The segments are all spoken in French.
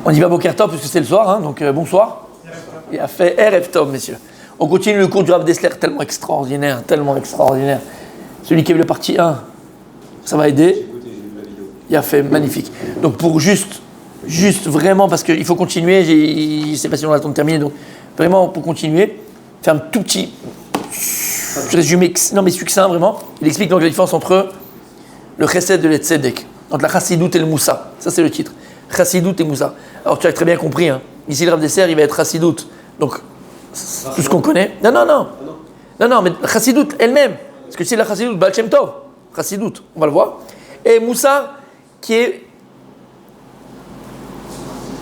On y va Boker Tov puisque c'est le soir, hein, donc bonsoir. Il a fait Erev Tov, messieurs. On continue le cours du Rav Dessler, tellement extraordinaire, tellement extraordinaire. Celui qui a vu la partie 1, ça va aider. Il a fait magnifique. Donc pour juste vraiment, parce qu'il faut continuer, je ne sais pas si on a le temps de terminer, donc vraiment pour continuer, faire un tout petit résumé, non mais succinct vraiment. Il explique donc la différence entre le chesed et le tzedek, entre la chassidoute et le moussa. Ça c'est le titre. Chassidoute et moussa. Alors tu as très bien compris, hein. Ici le Rav Dessler il va être chassidoute. Donc tout ce qu'on connaît. Non, mais la chassidoute elle-même. Parce que c'est la chassidoute, Baal Shem Tov. Chassidoute, on va le voir. Et moussa qui est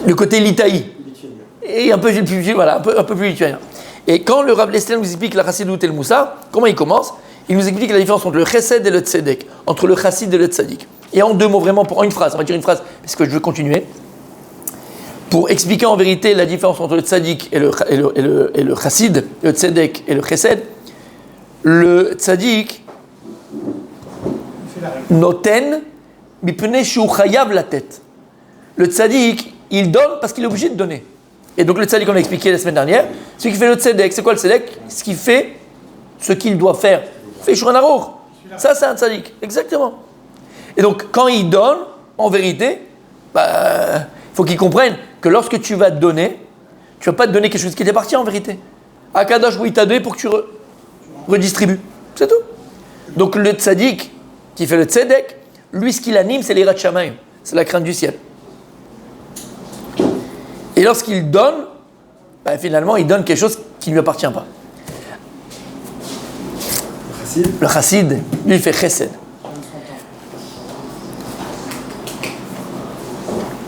le côté litaï. Et un peu plus lituanien. Et quand le Rav Dessler nous explique la chassidoute et le moussa, comment il commence? Il nous explique la différence entre le chesed et le tzedek, entre le chassid et le tzadik. Et en deux mots, vraiment, en une phrase, on va dire une phrase, parce que je veux continuer. Pour expliquer en vérité la différence entre le tzadik et le chassid, le tzedek et le chesed, le tzadik noten mipnei shu chayav la tête. Le tzadik, il donne parce qu'il est obligé de donner. Et donc le tzadik, comme on l'a expliqué la semaine dernière, celui qui fait le tzedek, c'est quoi le tzedek? Ce qu'il fait, ce qu'il doit faire. Fait shulchan aruch. Ça, c'est un tzadik. Exactement. Et donc, quand il donne, en vérité, il faut qu'il comprenne que lorsque tu vas donner, tu ne vas pas te donner quelque chose qui t'appartient en vérité. Akadosh, il t'a donné pour que tu redistribues. C'est tout. Donc, le tzaddik qui fait le tzedek, lui, ce qui l'anime, c'est l'Irat Shamayim. C'est la crainte du ciel. Et lorsqu'il donne, finalement, il donne quelque chose qui ne lui appartient pas. Le chassid, lui, il fait chesed.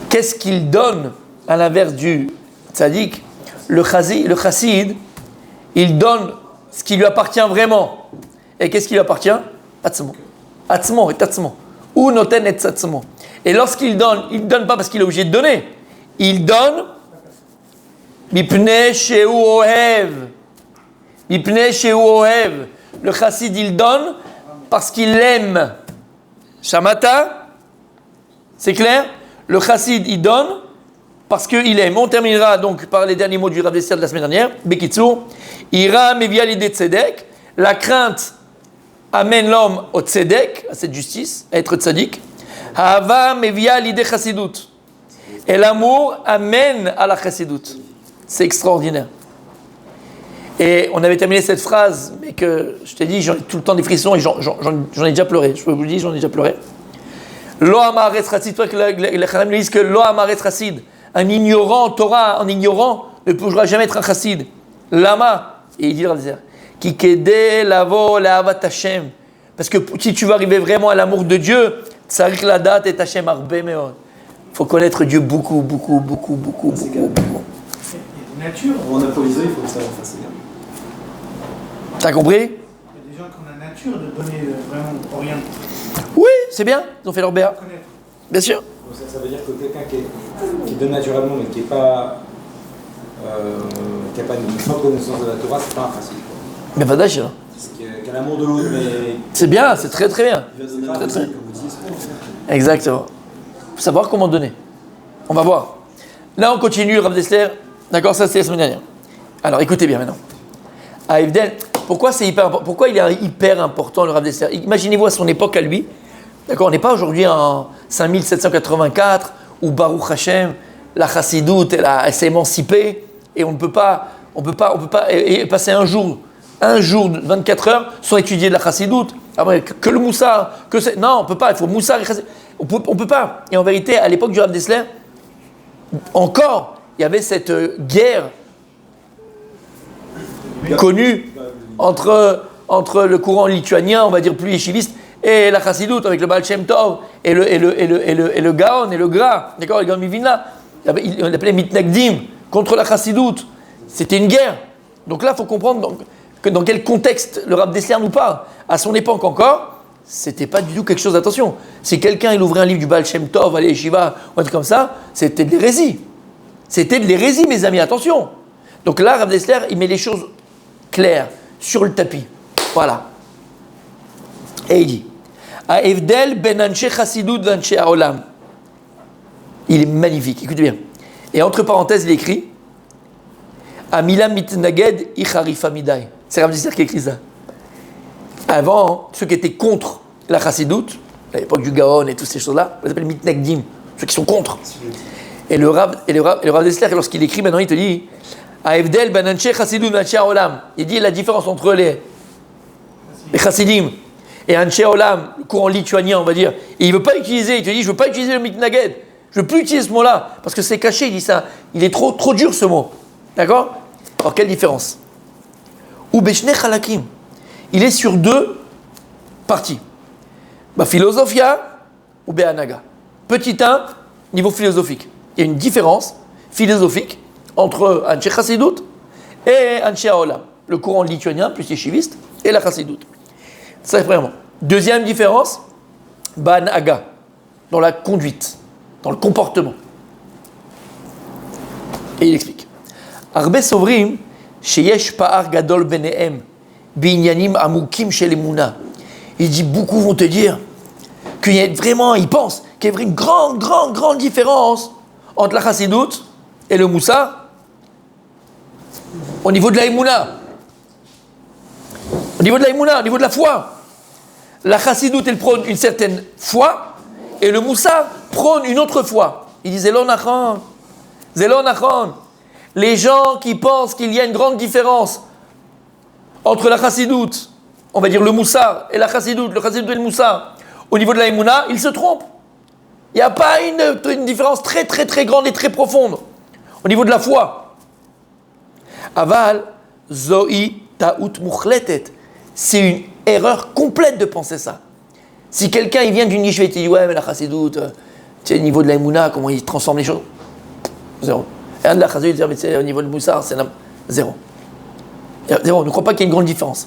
Qu'est-ce qu'il donne à l'inverse du tzaddik? Le chassid, il donne ce qui lui appartient vraiment. Et qu'est-ce qui lui appartient? Atzmo. Atzmo et tatzmo. Ou noten et tzatzmo. Et lorsqu'il donne, il ne donne pas parce qu'il est obligé de donner. Il donne mipnei shehu ohev. Mipnei shehu ohev. Le chassid, il donne parce qu'il aime. Shamata? C'est clair? Le chassid, il donne parce qu'il aime. On terminera donc par les derniers mots du Rav Dessler de la semaine dernière. Bekitsur, ira mevia l'idée de tzedek. La crainte amène l'homme au tzedek, à cette justice, à être tzadik. Hava mevia l'idée chassidout. Et l'amour amène à la chassidout. C'est extraordinaire. Et on avait terminé cette phrase, mais que je t'ai dit, j'ai tout le temps des frissons et j'en ai déjà pleuré. Je peux vous le dire, j'en ai déjà pleuré. Lo amaretz chassid, toi que les Chachamim disent que lo amaretz chassid, un ignorant en Torah, un ignorant ne pourra jamais être un chassid. Lama, et il dit dans le désert, ki kede lavo le'avat Hashem, parce que si tu veux arriver vraiment à l'amour de Dieu, tsarik ladat et Hashem arbe meod. Il faut connaître Dieu beaucoup. C'est nature. En improvisant, il faut que ça en fasse. T'as compris? Il y a des gens qui ont la nature de donner vraiment pour rien. Oui, c'est bien, ils ont fait leur BA. Bien sûr. Donc ça veut dire que quelqu'un qui donne naturellement, mais qui n'a pas une forte connaissance de la Torah, c'est pas un chassid. Mais pas d'âge, hein. Qui a l'amour de l'autre, mais. C'est bien, c'est très bien. Il va donner un chassid, comme vous dites. Exactement. Il faut savoir comment donner. On va voir. Là, on continue, Rav Dessler. D'accord, ça, c'était la semaine dernière. Alors, écoutez bien maintenant. À Evdel, pourquoi il est hyper important, le Rav Dessler? Imaginez-vous à son époque, à lui. D'accord, on n'est pas aujourd'hui en 5784, où Baruch Hashem, la chassidoute, elle s'est émancipée, et on peut pas passer un jour, 24 heures, sans étudier de la chassidoute. Après, que le moussard, non, on peut pas, il faut moussard et chassid. On peut pas. Et en vérité, à l'époque du Rav Dessler, encore, il y avait cette guerre connue entre le courant lituanien, on va dire plus yéchiviste, et la chassidoute avec le Baal Shem Tov et le Gaon et le Gra, d'accord, le Gaon Mivilna. On l'appelait Mitnagdim contre la chassidoute. C'était une guerre. Donc là, il faut comprendre dans quel contexte le Rav Dessler nous parle. À son époque encore, c'était pas du tout quelque chose d'attention. Si quelqu'un il ouvrait un livre du Baal Shem Tov, allez, Yeshiva, ou un truc comme ça, c'était de l'hérésie. C'était de l'hérésie, mes amis, attention. Donc là, Rav Dessler, il met les choses claires, sur le tapis. Voilà. Et il dit, Ha'evdel ben anshe chassidut v'anshe ha'olam. Il est magnifique, écoutez bien. Et entre parenthèses, il écrit Amila mitnaged icharifa midai. C'est Rav Dessler qui écrit ça. Avant, ceux qui étaient contre la chassidoute, à l'époque du Gaon et toutes ces choses-là, on les appelle mitnagdim, ceux qui sont contre. Et le Rav Dessler, lorsqu'il écrit maintenant, il te dit Aevdel ben anche chassidut ben anche olam. Il dit la différence entre les chassidim et anche olam, le courant lituanien, on va dire. Et il ne veut pas utiliser, il te dit je ne veux pas utiliser le mitnaged. Je ne veux plus utiliser ce mot-là, parce que c'est caché, il dit ça. Il est trop dur ce mot. D'accord? Alors quelle différence? Ou beshne chalakim. Il est sur deux parties. Bah, philosophia ou be'anaga. Petit 1, niveau philosophique. Il y a une différence philosophique entre Anshe Chassidut et Anshe Haolam, le courant lituanien plus yeshiviste, et la Chassidut. Ça, c'est premièrement. Deuxième différence, Ba'anaga, dans la conduite, dans le comportement. Et il explique. Arbe sovrim, sheyesh pa'ar gadol benehem, binyanim amukim shel emuna. Il dit, beaucoup vont te dire qu'il y a vraiment, ils pensent qu'il y a une grande différence entre la Chassidut et le Moussa au niveau de la Emouna. Au niveau de la Emouna, au niveau de la foi. La Chassidut, elle prône une certaine foi et le Moussa prône une autre foi. Il dit Zelo Nachon. Les gens qui pensent qu'il y a une grande différence entre la Chassidut, on va dire le Moussa et la Chassidut, le Chassidut et le Moussa, au niveau de la Emouna, ils se trompent. Il n'y a pas une différence très grande et très profonde au niveau de la foi. Aval, Zoï, Ta'ut, Mukhletet. C'est une erreur complète de penser ça. Si quelqu'un il vient d'une niche et il dit ouais, mais la Chassidut, tu sais, au niveau de la Emouna, comment il transforme les choses? Zéro. Et un de la Chassidut, il dit au niveau de Moussa, c'est zéro. Zéro. Ne crois pas qu'il y ait une grande différence.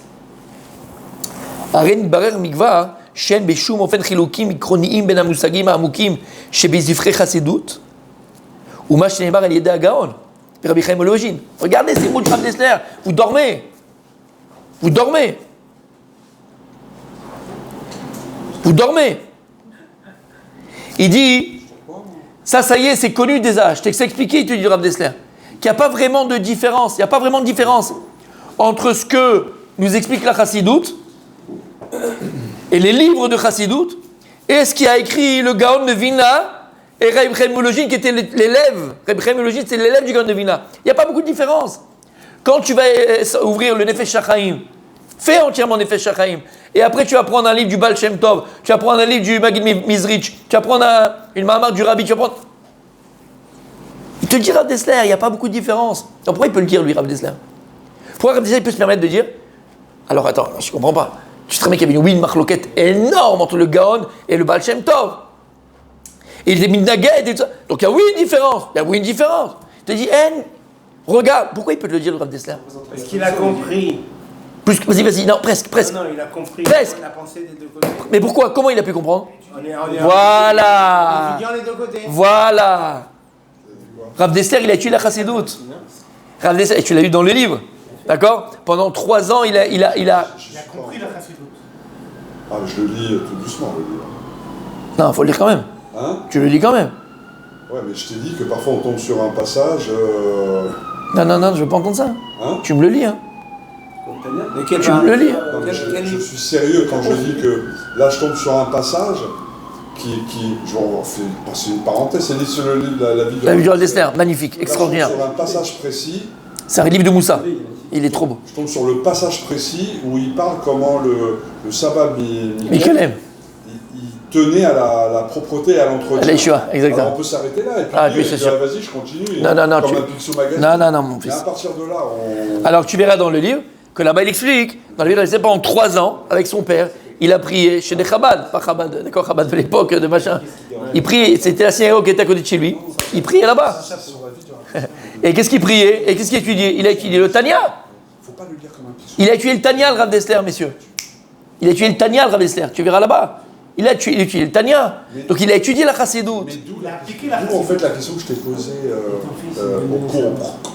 Aren Barer Mikva. שאין בשום אופן חילוקים עקרוניים בין המושגים העמוקים שבזבחי חסידות ומה שנאמר על ידי הגאון ורבי חיים מלוז'ין. Regardez ces mots de Rav Dessler, vous dormez. Il dit, ça y est, c'est connu des âges. Je t'ai expliqué, il te dit Rav Dessler, qu'il n'y a pas vraiment de différence, entre ce que nous explique la Chassidoute et les livres de Chassidut, et ce qui a écrit le Gaon de Vilna, et Reb Chaim Volozhin qui était l'élève. Reb Chaim Volozhin, c'est l'élève du Gaon de Vilna. Il n'y a pas beaucoup de différence. Quand tu vas ouvrir le Nefesh HaChaim, fais entièrement Nefesh HaChaim, et après tu vas prendre un livre du Baal Shem Tov, tu vas prendre un livre du Maggid Mizrich, tu vas prendre une Mahamar du Rabbi, tu vas prendre... Il te dit Rav Dessler, il n'y a pas beaucoup de différence. Donc pourquoi il peut le dire, lui, Rav Dessler? Pourquoi Rav Dessler il peut se permettre de dire? Alors attends, je ne comprends pas. Tu te remets qu'il y avait une machloket énorme entre le Gaon et le Baal Shem Tov. Et les Midnaged et tout ça. Donc il y a une différence. Il te dit, regarde, pourquoi il peut te le dire, le Rav Dessler? Parce qu'il a compris. Vas-y, non, presque. Non, il a compris. Presque. La pensée des deux côtés. Mais pourquoi? Comment il a pu comprendre? Voilà. Les deux côtés. Voilà. Rav Dessler, il a tué la Chassidut. Rav Dessler, et tu l'as lu dans le livre. D'accord? Pendant 3 ans, il a compris la Chassidut. Ah, je le lis tout doucement, le livre. Non, il faut le lire quand même. Hein? Tu le lis quand même. Ouais, mais je t'ai dit que parfois on tombe sur un passage... Non, je veux pas entendre ça. Hein? Tu me le lis, hein. Tu me le lis. Non, mais je suis sérieux quand je dis que là je tombe sur un passage qui je vais en faire passer une parenthèse, c'est dit sur le livre La vie de La vie du Rav Dessler, magnifique, extraordinaire. Sur un passage précis. C'est un livre de Moussa. Il est trop beau. Je tombe sur le passage précis où il parle comment le sabbat Mikalem. Il tenait à la propreté et à l'entretien. À l'Yeshua, exactement. Alors on peut s'arrêter là et puis c'est sûr. vas-y, je continue. Non, comme un Pixo Magazine. Non, mon fils. Et à partir de là, on... Alors tu verras dans le livre que là-bas il explique, dans le livre il restait pendant 3 ans avec son père, il a prié chez des Chabad, pas Chabad, d'accord, Chabad de l'époque, de machin. Il priait, c'était la synagogue qui était à côté de chez lui, il priait là-bas. Et qu'est-ce qu'il priait? Et qu'est-ce qu'il étudiait? Il a étudié le Tanya. Faut pas le lire comme un Pixo. Il a étudié le Tanya, le Rav Dessler, messieurs. Il a étudié le Tanya, le Rav Dessler, tu verras là-bas. Il a étudié le Tanya, donc il a étudié la Chassidut. Mais d'où en fait la question que je t'ai posée au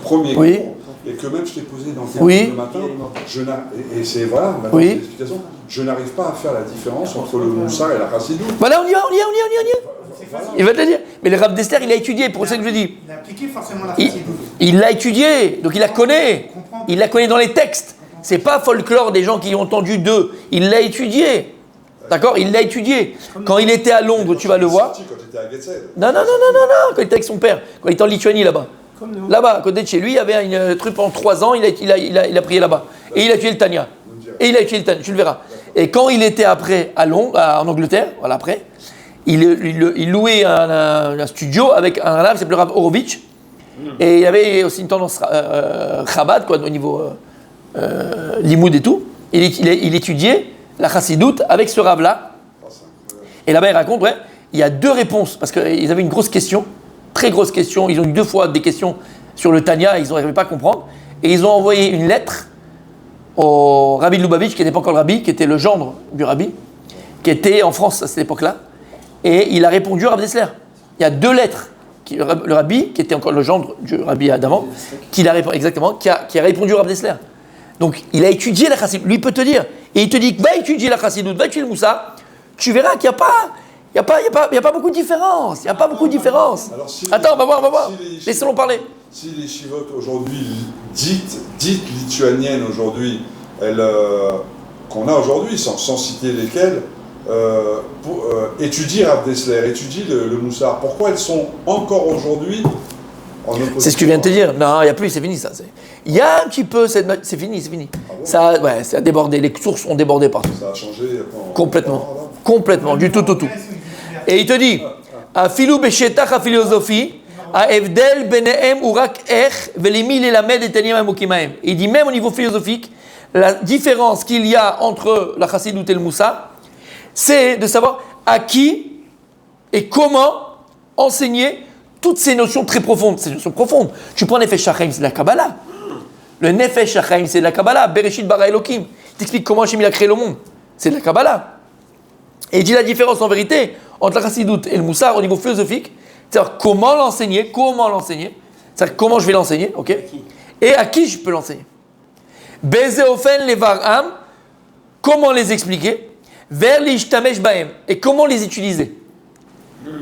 premier cours, Oui. et que même je t'ai posée dans Oui. le matin, et c'est voilà, maintenant Oui. c'est l'explication, je n'arrive pas à faire la différence entre le Moussa et la Chassidut. Voilà, on y est. Il va te le dire. Mais le Rav Dessler, il a étudié, pour ça que je dis. Il a appliqué forcément la Il, chassidoute. il l'a étudié, donc il la connaît. Il la connaît dans les textes. C'est pas folklore des gens qui ont entendu d'eux. Il l'a étudié. D'accord? Il l'a étudié. Quand il était à Londres, tu vas le voir. Quand tu étais à Getzed. Non, quand il était avec son père, quand il était en Lituanie là-bas. Là-bas, à côté de chez lui, il y avait un truc pendant 3 ans, il a prié là-bas. Et il a tué le Tania. Et il a tué le Tania, tu le verras. Et quand il était après à Londres, en Angleterre, voilà après, il louait un studio avec un Rav qui s'appelait Rav Horowitz. Et il avait aussi une tendance Chabad, quoi, au niveau limoud et tout. Il étudiait la chassidoute avec ce Rav-là. Et là-bas, il raconte, ouais, il y a 2 réponses, parce qu'ils avaient une grosse question, très grosse question. Ils ont eu 2 fois des questions sur le Tania, ils n'arrivaient pas à comprendre. Et ils ont envoyé une lettre au Rabbi de Lubavitch, qui n'était pas encore le Rabbi, qui était le gendre du Rabbi, qui était en France à cette époque-là. Et il a répondu à Rav Dessler. Il y a 2 lettres. Le Rabbi, qui était encore le gendre du Rabbi d'avant, qui a répondu à Rav Dessler. Donc il a étudié la chassidoute. Lui peut te dire. Et il te dit, va étudier la chassidoute, va étudier le Moussa. Tu verras qu'il n'y a pas beaucoup de différence. Il n'y a pas beaucoup de différence. Alors, si Attends, on va voir. si Laissons-le parler. Si les chivotes aujourd'hui, dites lituaniennes aujourd'hui, qu'on a aujourd'hui, sans citer lesquelles, étudient Rav Dessler, étudient le Moussard, pourquoi elles sont encore aujourd'hui en opposition? C'est ce que tu viens de te dire. Non, il n'y a plus, c'est fini ça. Il y a un petit peu, c'est fini. Ah bon? Ça a débordé, les sources ont débordé partout. Ça a changé Complètement, du tout. Et il te dit, Afilu beshetach aphilosophie, Evdel benehem urak ech velimi lelamed et tenim amokimahem. Il dit même au niveau philosophique, la différence qu'il y a entre la chassidoute et le moussa, c'est de savoir à qui et comment enseigner toutes ces notions très profondes. Ces notions profondes. Tu prends Nefesh Shachaim, c'est de la Kabbalah. Le Nefesh Shachaim, c'est de la Kabbalah. Bereshit bara Elokim. Il t'explique comment Hachem a créé le monde. C'est de la Kabbalah. Et il dit la différence en vérité entre la chassidoute et le moussard au niveau philosophique, c'est-à-dire comment l'enseigner, c'est-à-dire comment je vais l'enseigner, ok, et à qui je peux l'enseigner. Bezeofen levar'am, comment les expliquer, vers l'ishtamesh bahem, et comment les utiliser.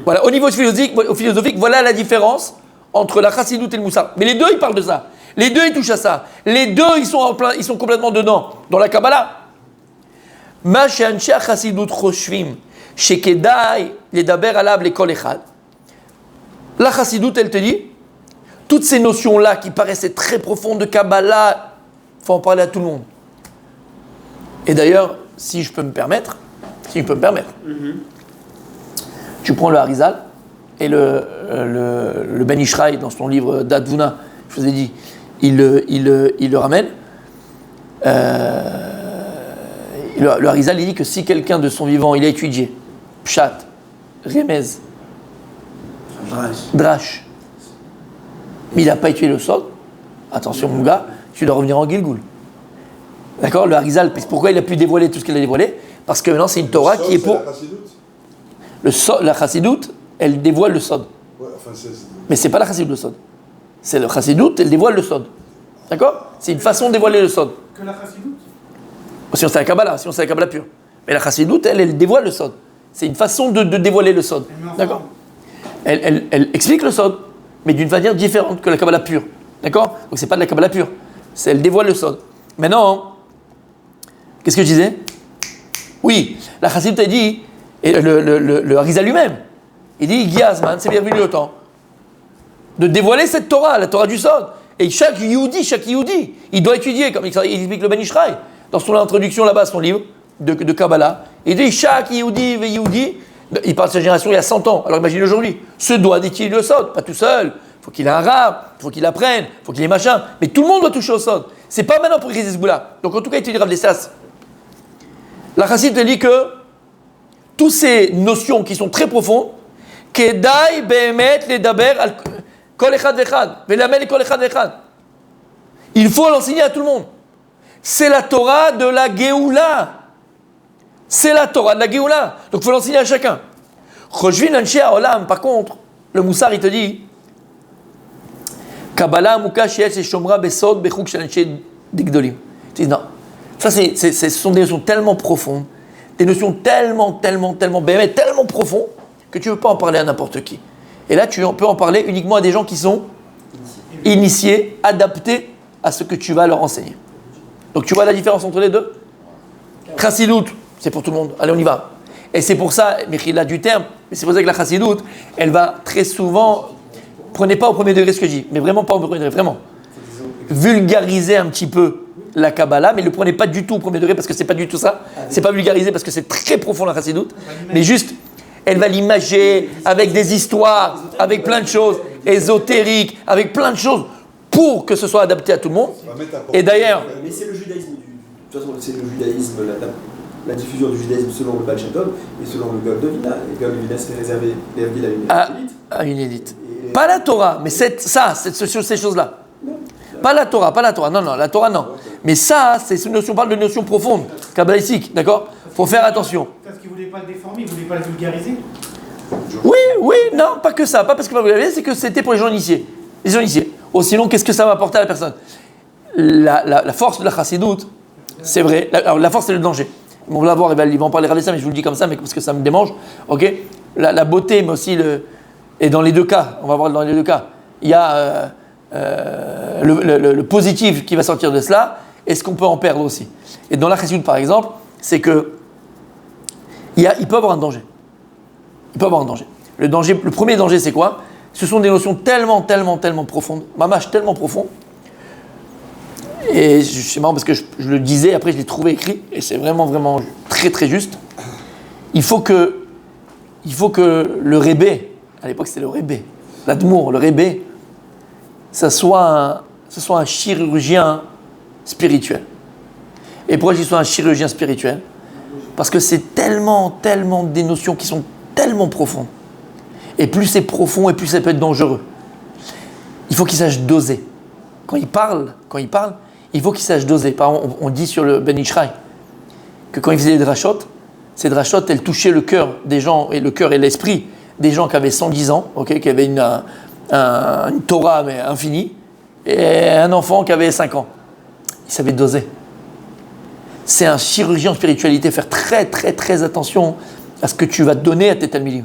Voilà, au niveau philosophique, voilà la différence entre la chassidoute et le moussard. Mais les deux, ils parlent de ça. Les deux, ils touchent à ça. Les deux, ils sont complètement dedans, dans la Kabbalah. Ma she'anshei chassidoute choshvim, shekedai ledaber alav lekol echad. La chassidoute, elle te dit, toutes ces notions-là qui paraissaient très profondes de Kabbalah, il faut en parler à tout le monde. Et d'ailleurs, si je peux me permettre, tu prends le Harizal et le Ben Ishraï dans son livre d'Advuna, je vous ai dit, il le ramène. Le Harizal, il dit que si quelqu'un de son vivant, il a étudié Pshat, Remez, Drash, mais il n'a pas étudié le Sod, attention mon gars, tu dois revenir en Gilgoul. D'accord? Le Harizal, pourquoi il a pu dévoiler tout ce qu'il a dévoilé? Parce que maintenant c'est une Torah qui est pour... La chassidoute, elle dévoile le Sod. Ouais, mais c'est pas la chassidoute le Sod. C'est le chassidoute, elle dévoile le Sod. D'accord? C'est une façon de dévoiler le Sod. Que la chassidoute? Sinon c'est la Kabbalah pure. Mais la chassidoute, elle dévoile le Sod. C'est une façon de dévoiler le Sod. D'accord? Elle explique le Sod, mais d'une manière différente que la Kabbalah pure. D'accord? Donc c'est pas de la Kabbalah pure. Elle dévoile le Sod. Maintenant, qu'est-ce que je disais? Oui, la chassidoute a dit, et le Harizal lui-même, il dit, Giazman, c'est bienvenu le temps de dévoiler cette Torah, la Torah du Sod. Et chaque Yehudi, il doit étudier, comme il explique le Ben Ishraï, dans son introduction là-bas, son livre de Kabbalah. Il dit, chaque Yehudi, il parle de sa génération il y a 100 ans, alors imagine aujourd'hui, se doit d'étudier le Sod, pas tout seul, il faut qu'il ait un rab, il faut qu'il apprenne, il faut qu'il ait machin, mais tout le monde doit toucher au Sod. C'est pas maintenant pour criser ce bout-là. Donc en tout cas, il te dit Rav Dessler. La Chassid te dit que toutes ces notions qui sont très profondes, kedai behemet ledaber al kol echad vechad, velamel kol echad vechad. Il faut l'enseigner à tout le monde. C'est la Torah de la Géoula. C'est la Torah de la Géoula. Donc il faut l'enseigner à chacun. Choshvin anshei haolam, par contre, le Moussar il te dit Kabbalah amuka she'el shomra besod bechuk shel anshei degdolim. Tu dis non. Ça, ce sont des notions tellement profondes, des notions tellement profondes, que tu ne veux pas en parler à n'importe qui. Et là, tu peux en parler uniquement à des gens qui sont initiés, adaptés à ce que tu vas leur enseigner. Donc tu vois la différence entre les deux? Chassidout, c'est pour tout le monde. Allez, on y va. Et c'est pour ça, Michila du terme, mais c'est pour ça que la chassidout, elle va très souvent, prenez pas au premier degré ce que je dis, mais vraiment pas au premier degré, vraiment. Vulgariser un petit peu la Kabbalah, mais ne le prenez pas du tout au premier degré parce que c'est pas du tout ça. C'est pas vulgarisé parce que c'est très profond la chassidout, mais juste, elle va l'imager avec des histoires, avec plein de choses, ésotériques, avec plein de choses, pour que ce soit adapté à tout le monde. Et d'ailleurs... Mais c'est le judaïsme, de toute façon, c'est le judaïsme, la diffusion du judaïsme selon le Baal Shem Tov et selon le Gaon de Vilna. Et Gaon de Vilna, c'est réservé à une élite. Pas la Torah, mais ces choses-là. Pas la Torah, non, la Torah non. Mais ça, c'est une notion, on parle de notion profonde, kabbalistique, d'accord? Faut faire attention. Parce qu'il ne voulait pas le déformer, il ne voulait pas le vulgariser. Oui, non, pas que ça, pas parce que vous l'avez, c'est que c'était pour les gens initiés. Les gens initiés. Oh, sinon, qu'est-ce que ça va apporter à la personne? La force de la chassidoute, c'est vrai, alors la force c'est le danger. On va voir, il va en parler de ça, mais je vous le dis comme ça, mais parce que ça me démange, ok? La beauté, mais aussi et dans les deux cas, on va voir dans les deux cas, il y a le positif qui va sortir de cela, et ce qu'on peut en perdre aussi. Et dans la chassidoute, par exemple, c'est que il peut avoir un danger. Le premier danger, c'est quoi? Ce sont des notions tellement profondes, mamash tellement profondes. Et c'est marrant parce que je le disais, après je l'ai trouvé écrit, et c'est vraiment très juste. Il faut que le rébé, à l'époque c'était le rébé, l'admour, le rébé, ça soit un chirurgien spirituel. Et pourquoi je dis soit un chirurgien spirituel? Parce que c'est tellement des notions qui sont tellement profondes. Et plus c'est profond, et plus ça peut être dangereux. Il faut qu'il sache doser. Quand il parle, il faut qu'il sache doser. Par exemple, on dit sur le Ben Ishraï que quand il faisait des drachot, ces drachot, elles touchaient le cœur des gens, et le cœur et l'esprit des gens qui avaient 110 ans, okay, qui avaient une Torah mais infinie, et un enfant qui avait 5 ans. Il savait doser. C'est un chirurgien en spiritualité, faire très attention à ce que tu vas donner à tes talmidim.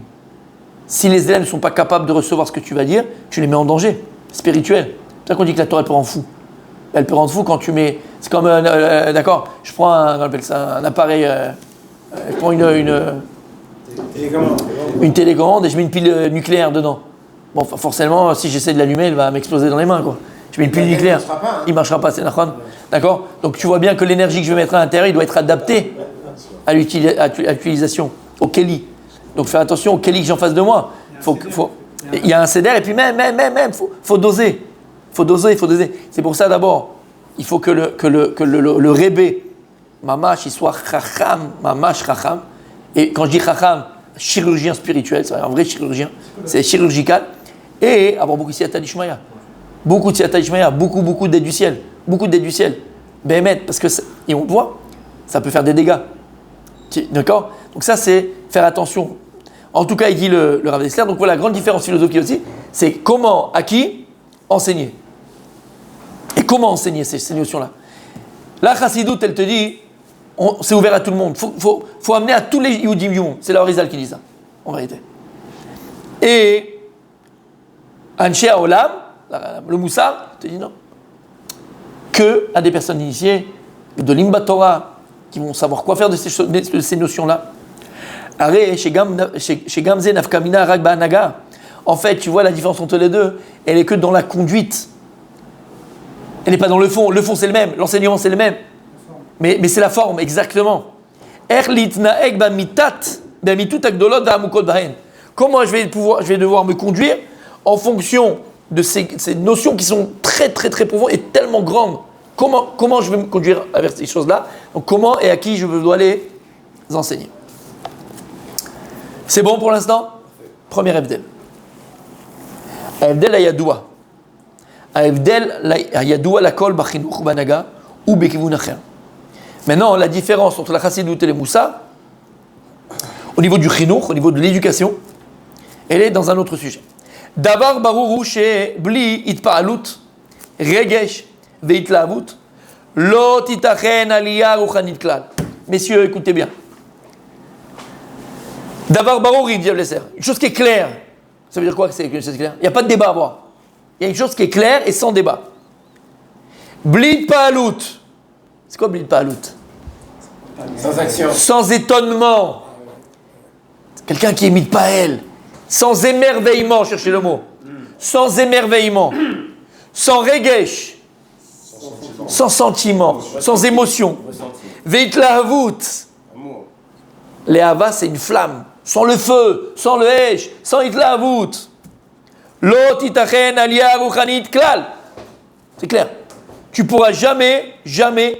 Si les élèves ne sont pas capables de recevoir ce que tu vas dire, tu les mets en danger spirituel. C'est ça qu'on dit que la Torah elle peut rendre fou. Elle peut rendre fou quand tu mets. C'est comme d'accord. Je prends un appareil. Je prends une télécommande et je mets une pile nucléaire dedans. Bon, forcément, si j'essaie de l'allumer, elle va m'exploser dans les mains, quoi. Je mets une pile nucléaire. Il ne marchera pas, c'est nachon. D'accord. Donc tu vois bien que l'énergie que je vais mettre à l'intérieur, il doit être adapté à l'utilisation, au keli. Donc fais attention au keli que j'ai en face de moi. Il y a un céder et puis même, faut doser. Faut doser. C'est pour ça d'abord, il faut que le rébé, mamash, il soit chacham, mamash chacham. Et quand je dis chacham, chirurgien spirituel, c'est un vrai chirurgien, c'est chirurgical. Et avoir beaucoup de siyata d'Ishmaïa. Beaucoup d'aide du ciel. Béhémet, parce que, et on voit, ça peut faire des dégâts. D'accord? Donc ça, c'est faire attention. En tout cas, il dit le Rav Dessler. Donc voilà, la grande différence philosophique aussi, c'est comment, à qui enseigner. Et comment enseigner ces notions-là. La chassidoute, elle te dit, c'est ouvert à tout le monde. Faut amener à tous les Yehudim Yom. C'est la Harizal qui dit ça, en vérité. Et Anshe Haolam, le Moussar, te dit non. Que à des personnes initiées, de l'Imba Torah, qui vont savoir quoi faire de ces notions-là. En fait, tu vois la différence entre les deux, elle est que dans la conduite. Elle n'est pas dans le fond. Le fond, c'est le même. L'enseignement, c'est le même. Mais c'est la forme, exactement. Comment je vais devoir me conduire en fonction de ces notions qui sont très profondes et tellement grandes. Comment je vais me conduire vers ces choses-là? Donc comment et à qui je dois les enseigner? C'est bon pour l'instant? Premier Evdel. Evdel ayadoua. Evdel ayadoua la kol bachinuch banaga ou bekivun acher. Maintenant, la différence entre la chassidoute et les moussa, au niveau du chinuch, au niveau de l'éducation, elle est dans un autre sujet. Davar baruru she bli itpa'alut regesh veitlavut lo titachen aliyah ruchanit klal. Messieurs, écoutez bien. Davar barur, il dit Blesser, une chose qui est claire, Ça veut dire quoi que c'est clair? Il n'y a pas de débat à avoir. Il y a une chose qui est claire et sans débat. Blid Pa'alut. C'est quoi Blid Pa'alut? Sans action. Sans étonnement. Quelqu'un qui imite pas elle. Sans émerveillement, cherchez le mot. Sans émerveillement. Sans regesh. Sans sentiment. Sans émotion. Veitlahavut. Les havas, c'est une flamme. Sans le feu, sans le hesh, sans itlahavut. Lo titachen aliyah ruchanit klal. C'est clair. Tu pourras jamais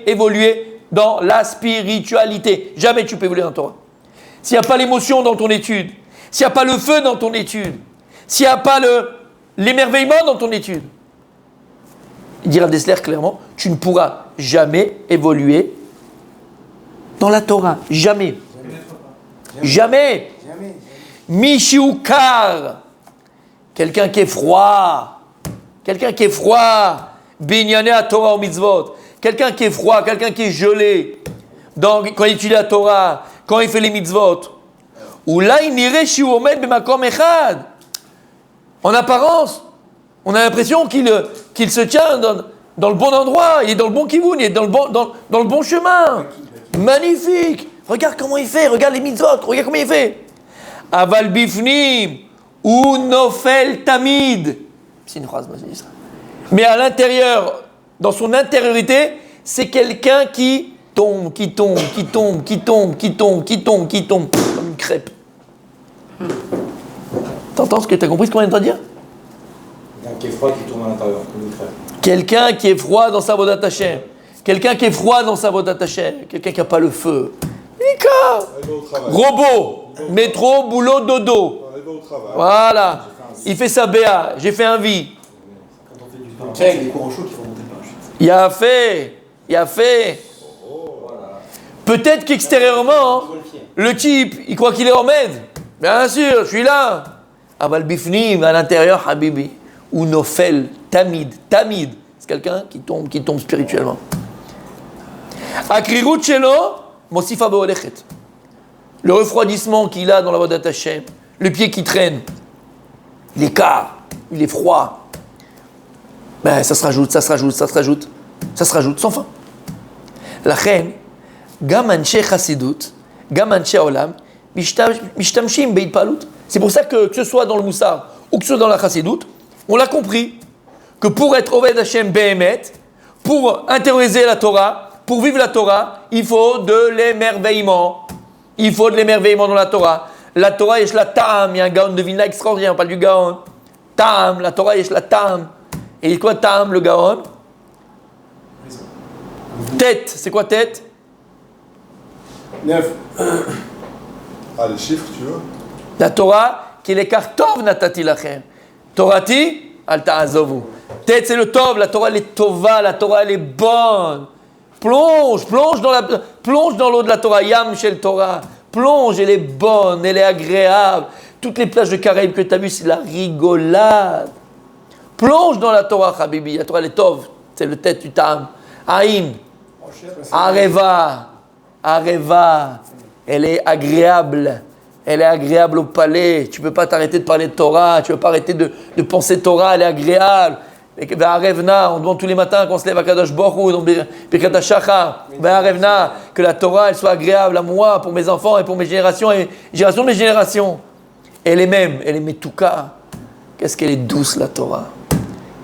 évoluer dans la spiritualité. Jamais tu peux évoluer dans la Torah. S'il n'y a pas l'émotion dans ton étude, s'il n'y a pas le feu dans ton étude, s'il n'y a pas l'émerveillement dans ton étude, il dira Dessler clairement, tu ne pourras jamais évoluer dans la Torah. Jamais. Jamais. Mishiukar. Quelqu'un qui est froid. Quelqu'un qui est froid. Binyane à Torah ou mitzvot. Quelqu'un qui est froid, quelqu'un qui est gelé. Quand il étudie la Torah, quand il fait les mitzvot. Ou là, il n'irait chez Omed b'makom echad. En apparence, on a l'impression qu'il se tient dans le bon endroit, il est dans le bon kivoun, il est dans le bon chemin. Magnifique. Regarde comment il fait, regarde les mitzvot, regarde comment il fait. Aval bifnim ou nofel tamid. C'est une phrase, moi je dis ça. Mais à l'intérieur, dans son intériorité, c'est quelqu'un qui tombe, comme une crêpe. T'entends ce que t'as compris, ce qu'on vient de te dire? Quelqu'un qui est froid qui tourne à l'intérieur, comme une crêpe. Quelqu'un qui est froid dans sa Avodat Hashem. Quelqu'un qui est froid dans sa Avodat Hashem. Quelqu'un qui n'a pas le feu. Ika! Robot, métro, boulot, dodo. Voilà. Il fait sa BA. J'ai fait un vie. Quand on fait du pain, c'est les courants chauds qui font monter le pain. Il a fait. Peut-être qu'extérieurement, le type, il croit qu'il est Ahmed. Bien sûr, je suis là. Aval bifnim, à l'intérieur, Habibi. Ou nofel, tamid. C'est quelqu'un qui tombe spirituellement. Akrirut shelo, mosifa beolechet. Le refroidissement qu'il a dans la Avodat Hashem, le pied qui traîne, l'écart, il est froid. Ben, ça se rajoute, sans fin. La reine, gam anshe chassidut, gam anshe olam, mishtamshim beitpalut. C'est pour ça que ce soit dans le Moussar ou que ce soit dans la chassidut, on l'a compris, que pour être Oved Hashem Behemet, pour intérioriser la Torah, pour vivre la Torah, il faut de l'émerveillement. Il faut de l'émerveillement dans la Torah. La Torah, yesh la ta'am, il y a un Gaon de Vilna extraordinaire, on parle du Gaon. Ta'am, la Torah, yesh la ta'am. Et quoi ta'am, le Gaon? Tête, c'est quoi tête? 9. Ah, les chiffres, tu veux? La Torah, qui est l'écart tov natati lachem. Torati, al ta'azovu. Tête, c'est le tov, la Torah, elle est tova, la Torah, elle est bonne. Plonge dans l'eau de la Torah, Yam Shel Torah. Plonge, elle est bonne, elle est agréable. Toutes les plages de Caraïbes que tu as vues, c'est la rigolade. Plonge dans la Torah, Habibi. La Torah, elle est tov, c'est le tête du tam. Aïm, Areva, elle est agréable. Elle est agréable au palais. Tu ne peux pas t'arrêter de parler de Torah. Tu ne peux pas arrêter de penser Torah. Elle est agréable. On demande tous les matins qu'on se lève à Kadosh Baruch Hu, dans Birkat HaShachar, que la Torah elle soit agréable à moi, pour mes enfants et pour mes générations et générations de mes générations. Elle est metouka. Qu'est-ce qu'elle est douce la Torah.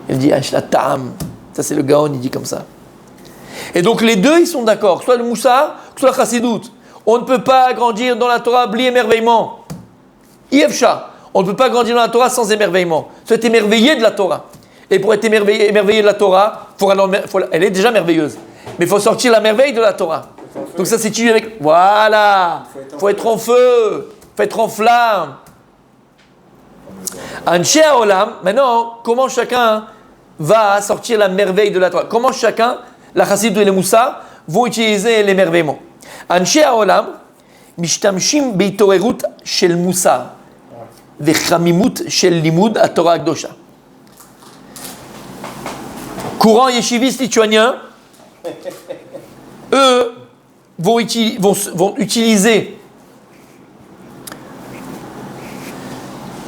Elle dit Ash la Ta'am. Ça c'est le Gaon, il dit comme ça. Et donc les deux ils sont d'accord, soit le Moussar, soit la Chassidut. On ne peut pas grandir dans la Torah bli émerveillement. Yevcha. On ne peut pas grandir dans la Torah sans émerveillement. Il faut être émerveillé de la Torah. Et pour être émerveillé de la Torah, elle est déjà merveilleuse. Mais il faut sortir la merveille de la Torah. Donc ça c'est tué avec... Voilà. Il faut être en feu. Il faut être en flamme. Anshe Olam, maintenant, comment chacun va sortir la merveille de la Torah? Comment chacun, la Chassidut et le Moussar, vont utiliser l'émerveillement? Anshe Olam, mishtamshim beitorerut shel Moussar, vechamimut shel limud à Torah Akdosha. Courant yeshiviste lituanien, eux vont utiliser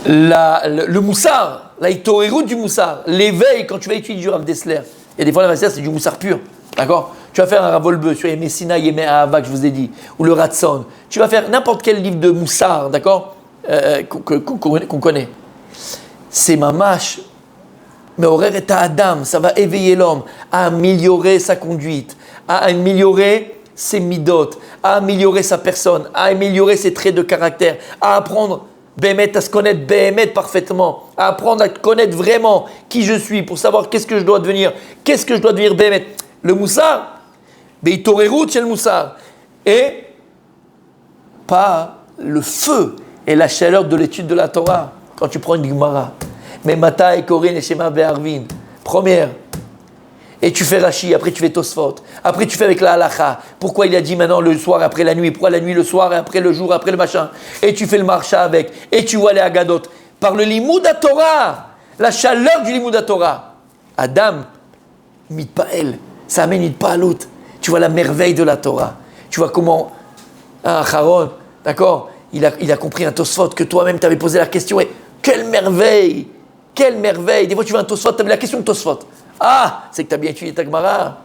le moussar, la hitorerut du moussar, l'éveil quand tu vas étudier du Rav Dessler. Et des fois, la Rav Dessler, c'est du moussar pur. D'accord? Tu vas faire un Ravolbeu sur Yemé Sina, Yemé Ahava, que je vous ai dit, ou le Ratson. Tu vas faire n'importe quel livre de moussar, d'accord? Qu'on connaît. C'est mamash. Mais horaire est à Adam, ça va éveiller l'homme à améliorer sa conduite, à améliorer ses midot, à améliorer sa personne, à améliorer ses traits de caractère, à apprendre Bémet à se connaître Bémet parfaitement, à apprendre à connaître vraiment qui je suis pour savoir qu'est-ce que je dois devenir Bémet. Le moussar, Beitorerut chez le moussar, et pas le feu et la chaleur de l'étude de la Torah quand tu prends une Gemara. Mais Mata et Korin et Shema Be'arvin, première. Et tu fais Rashi, après tu fais Tosfot, après tu fais avec la Halacha. Pourquoi il a dit maintenant le soir après la nuit? Pourquoi la nuit le soir et après le jour, après le machin? Et tu fais le marcha avec, et tu vois les Agadot. Par le Limud Torah, la chaleur du Limud Torah. Adam, Mitpael, ça amène Mitpalut. Tu vois la merveille de la Torah. Tu vois comment un Acharon, d'accord, il a compris un Tosfot que toi-même t'avais posé la question. Et quelle merveille! Quelle merveille! Des fois tu vois un Tosfot, tu avais la question de Tosfot. Ah, c'est que tu as bien étudié ta Gemara.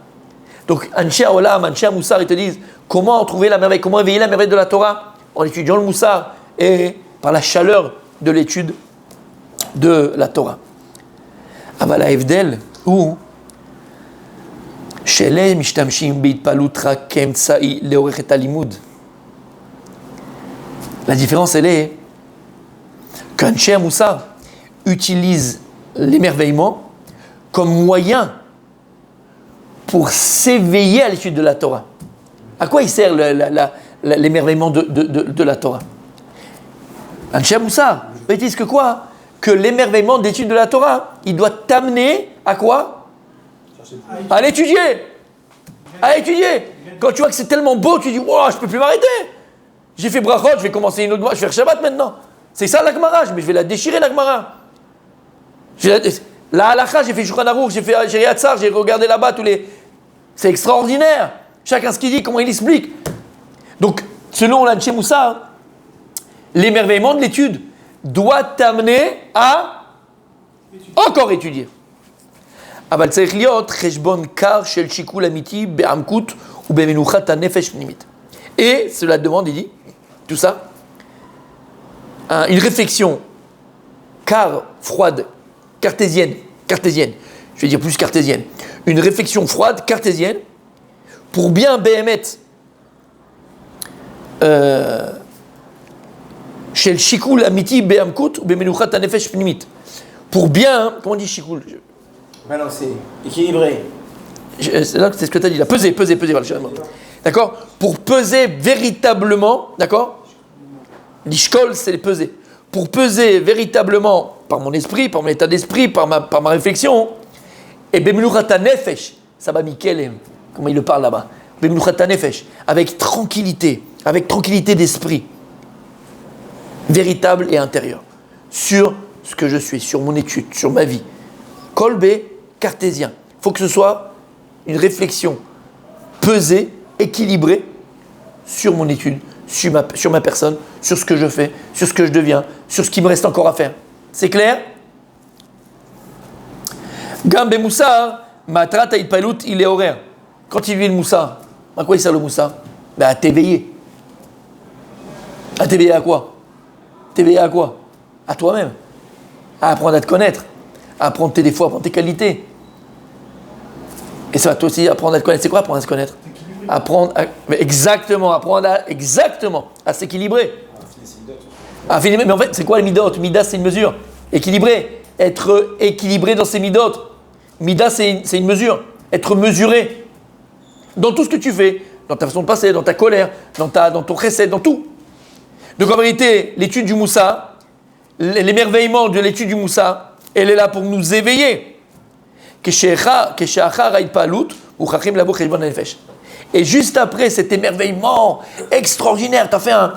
Donc, Anshe Olam, Anshe Moussar, ils te disent comment trouver la merveille, comment éveiller la merveille de la Torah en étudiant le Moussar et par la chaleur de l'étude de la Torah. Avala Evdel, ou Shele Mishtamshim Beitpalut Rak Kemtsai Leorechet Alimud. La différence, elle est qu'Anshe Moussar utilise l'émerveillement comme moyen pour s'éveiller à l'étude de la Torah. À quoi il sert l'émerveillement de la Torah? Anshe Moussar, ils disent que quoi? Que l'émerveillement de l'étude de la Torah, il doit t'amener à quoi? À l'étudier. À étudier. Quand tu vois que c'est tellement beau, tu dis, wow, je ne peux plus m'arrêter. J'ai fait brachot, je vais commencer une autre, je vais faire Shabbat maintenant. C'est ça la Gemara, mais je vais la déchirer la Gemara. La halakha, j'ai fait Shulchan Aruch, j'ai fait Sheriatzar, j'ai regardé là-bas tous les... C'est extraordinaire. Chacun ce qu'il dit, comment il explique. Donc, selon l'Anshe Moussar, l'émerveillement de l'étude doit t'amener à encore étudier. אבל צריך להיות חשבון קר של שיקול אמיתי בעמקות ובמנוחת הנפש פנימית. Et cela demande, il dit, tout ça, une réflexion froide, cartésienne, je vais dire plus cartésienne, une réflexion froide, cartésienne, pour bien béhémettre chez le shikul amiti behamkut ou bemenuchat hanefesh pnimit. Pour bien, comment on dit shikul? Balancer, équilibré. C'est là que c'est ce que tu as dit là, peser, voilà, d'accord? Pour peser véritablement, d'accord? L'ishkol, c'est les peser. Pour peser véritablement par mon esprit, par mon état d'esprit, par ma réflexion, et bemenuchat hanefesh, ça va Mikelem, comment il le parle là-bas, bemenuchat hanefesh, avec tranquillité d'esprit, véritable et intérieur, sur ce que je suis, sur mon étude, sur ma vie. Kolbe, cartésien. Il faut que ce soit une réflexion pesée, équilibrée sur mon étude, sur ma personne, sur ce que je fais, sur ce que je deviens, sur ce qui me reste encore à faire. C'est clair? Gambe Moussar, Matrat Aïtpalut, il est horaire. Quand il vit le Moussar, à quoi il sert le Moussar? Ben à t'éveiller. À t'éveiller à quoi? T'éveiller à quoi? À toi-même. À apprendre à te connaître. À apprendre tes défauts, à apprendre tes qualités. Et ça va toi aussi apprendre à te connaître. C'est quoi apprendre à se connaître? Apprendre à s'équilibrer. Mais en fait, c'est quoi les midot? Mida, c'est une mesure. Équilibré. Être équilibré dans ses midot. Mida, c'est une mesure. Être mesuré. Dans tout ce que tu fais. Dans ta façon de passer, dans ta colère, dans ton chesed, dans tout. Donc en vérité, l'étude du Moussa, l'émerveillement de l'étude du Moussa, elle est là pour nous éveiller. Et juste après cet émerveillement extraordinaire, t'as fait un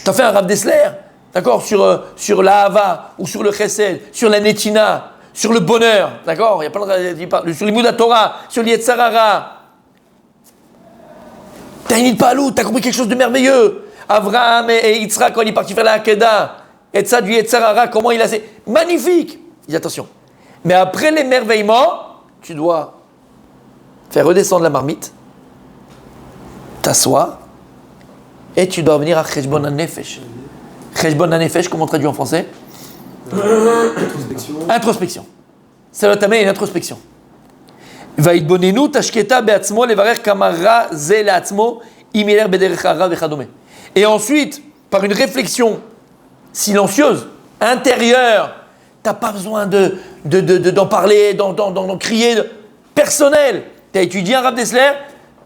Rav Dessler, d'accord, sur l'Ahava, ou sur le Chesed, sur la Netina, sur le bonheur, d'accord, il y a sur l'Imoud Torah, sur l'Yetzarara. T'as une Palut, t'as compris quelque chose de merveilleux. Avraham et Yitzhak, quand il est parti faire la Hakeda, et ça du Yetzarara, comment il a... Magnifique. Il dit attention. Mais après l'émerveillement, tu dois faire redescendre la marmite, t'asseoir, et tu dois venir à Cheshbon HaNefesh. Cheshbon HaNefesh, comment on traduit en français? Introspection. Ça va t'amener une introspection. Vaïdbonenu tashketa be'atzmo levarer kamara ze le'atzmo imiler bederech hara vechadome. Et ensuite, par une réflexion silencieuse, intérieure, t'as pas besoin d'en parler, d'en crier, personnel. Tu as étudié un Rav Dessler,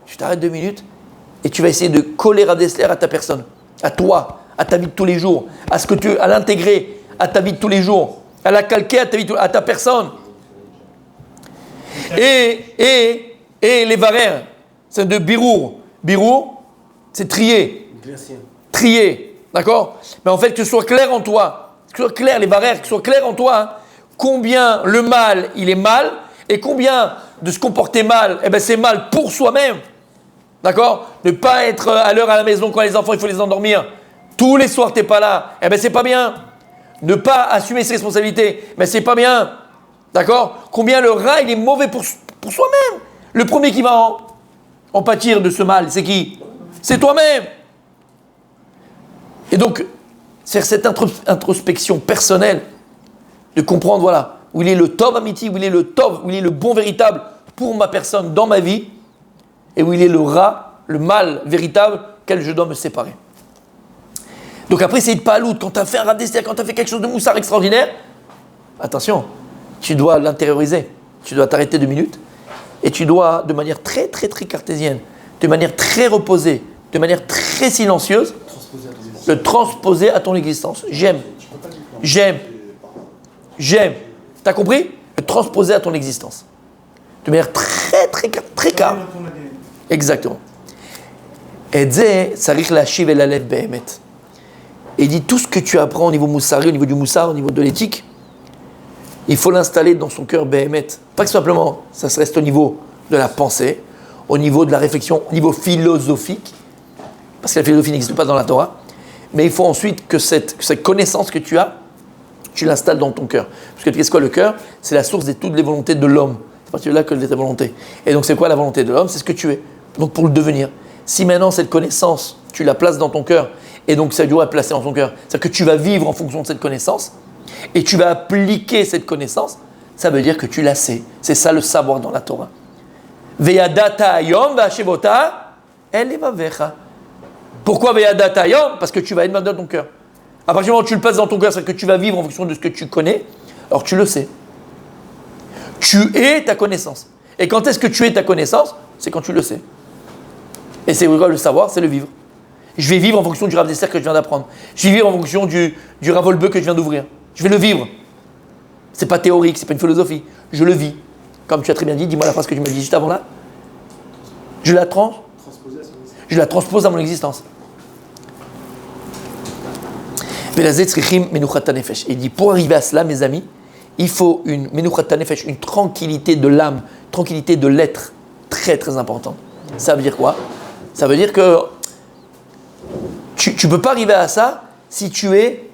tu t'arrêtes 2 minutes et tu vas essayer de coller Rav Dessler à ta personne, à toi, à ta vie de tous les jours, à l'intégrer à ta vie de tous les jours, à la calquer à ta personne. Et les varères, c'est de birour. Birour, c'est trier. Trier, d'accord? Mais en fait, que ce soit clair en toi, que ce soit clair, les varères, que ce soit clair en toi, hein, combien le mal, il est mal, et combien de se comporter mal, eh ben c'est mal pour soi-même. D'accord? Ne pas être à l'heure à la maison quand les enfants, il faut les endormir. Tous les soirs, t'es pas là. Eh ben c'est pas bien. Ne pas assumer ses responsabilités, mais c'est pas bien. D'accord? Combien le rat, il est mauvais pour soi-même. Le premier qui va en pâtir de ce mal, c'est qui? C'est toi-même. Et donc, c'est cette introspection personnelle de comprendre, voilà, où il est le tov amiti, où il est le tov, où il est le bon véritable pour ma personne dans ma vie, et où il est le rat, le mal véritable, qu'elle je dois me séparer. Donc après, c'est de palout. Quand tu as fait un Rav Dessler, quand tu as fait quelque chose de moussard extraordinaire, attention, tu dois l'intérioriser. Tu dois t'arrêter 2 minutes et tu dois, de manière très, très, très cartésienne, de manière très reposée, de manière très silencieuse, le transposer à ton existence. J'aime. T'as compris? Le transposer à ton existence. De manière très, très, très calme. Exactement. Et zé, sarich la shiv et la lev behemet. Et il dit tout ce que tu apprends au niveau moussari, au niveau du moussar, au niveau de l'éthique, il faut l'installer dans son cœur behemet. Pas que simplement, ça se reste au niveau de la pensée, au niveau de la réflexion, au niveau philosophique, parce que la philosophie n'existe pas dans la Torah, mais il faut ensuite que cette connaissance que tu as, tu l'installes dans ton cœur. Parce que qu'est-ce que le cœur? C'est la source de toutes les volontés de l'homme. C'est à partir de là que est ta volonté. Et donc c'est quoi la volonté de l'homme? C'est ce que tu es. Donc pour le devenir. Si maintenant cette connaissance, tu la places dans ton cœur, et donc ça doit être placé dans ton cœur, c'est-à-dire que tu vas vivre en fonction de cette connaissance, et tu vas appliquer cette connaissance, ça veut dire que tu la sais. C'est ça le savoir dans la Torah. Veyadata ayom v'ashevota elevavecha. Pourquoi veyadata ayom? Parce que tu vas être dans ton cœur. À partir du moment où tu le places dans ton cœur, c'est que tu vas vivre en fonction de ce que tu connais, alors tu le sais. Tu es ta connaissance. Et quand est-ce que tu es ta connaissance? C'est quand tu le sais. Et c'est quoi le savoir? C'est le vivre. Je vais vivre en fonction du Rav Dessler que je viens d'apprendre. Je vais vivre en fonction du Rav Olbe que je viens d'ouvrir. Je vais le vivre. C'est pas théorique, c'est pas une philosophie. Je le vis. Comme tu as très bien dit, dis-moi la phrase que tu m'as dit juste avant là. Je la transpose à mon existence. Il dit, pour arriver à cela, mes amis, il faut une menuchat nefesh, une tranquillité de l'âme, tranquillité de l'être, très très importante. Ça veut dire quoi? Ça veut dire que tu ne peux pas arriver à ça si tu es,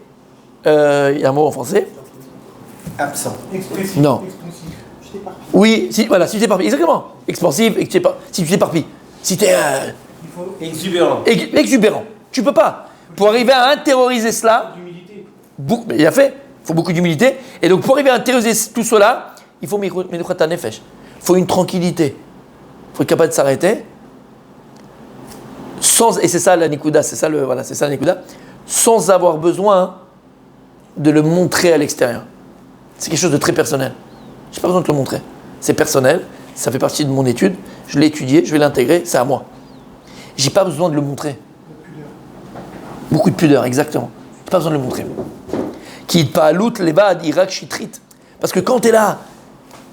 il y a un mot en français? Absent. Expressif. Non. Expansif. Oui, si tu t'éparpilles, exactement. Expansif, si tu t'éparpilles. Si tu es Exubérant. exubérant, tu peux pas. Pour arriver à intérioriser cela, D'humilité. il faut beaucoup d'humilité. Et donc pour arriver à intérioriser tout cela, il faut menuchat nefesh. Il faut une tranquillité. Il faut être capable de s'arrêter. Et c'est ça la nikuda, c'est ça la nikuda, sans avoir besoin de le montrer à l'extérieur. C'est quelque chose de très personnel. Je n'ai pas besoin de te le montrer. C'est personnel, ça fait partie de mon étude, je l'ai étudié, je vais l'intégrer, c'est à moi. J'ai pas besoin de le montrer. Beaucoup de pudeur, exactement. J'ai pas besoin de le montrer. Qui pas lout levad irak shitrit. Parce que quand tu es là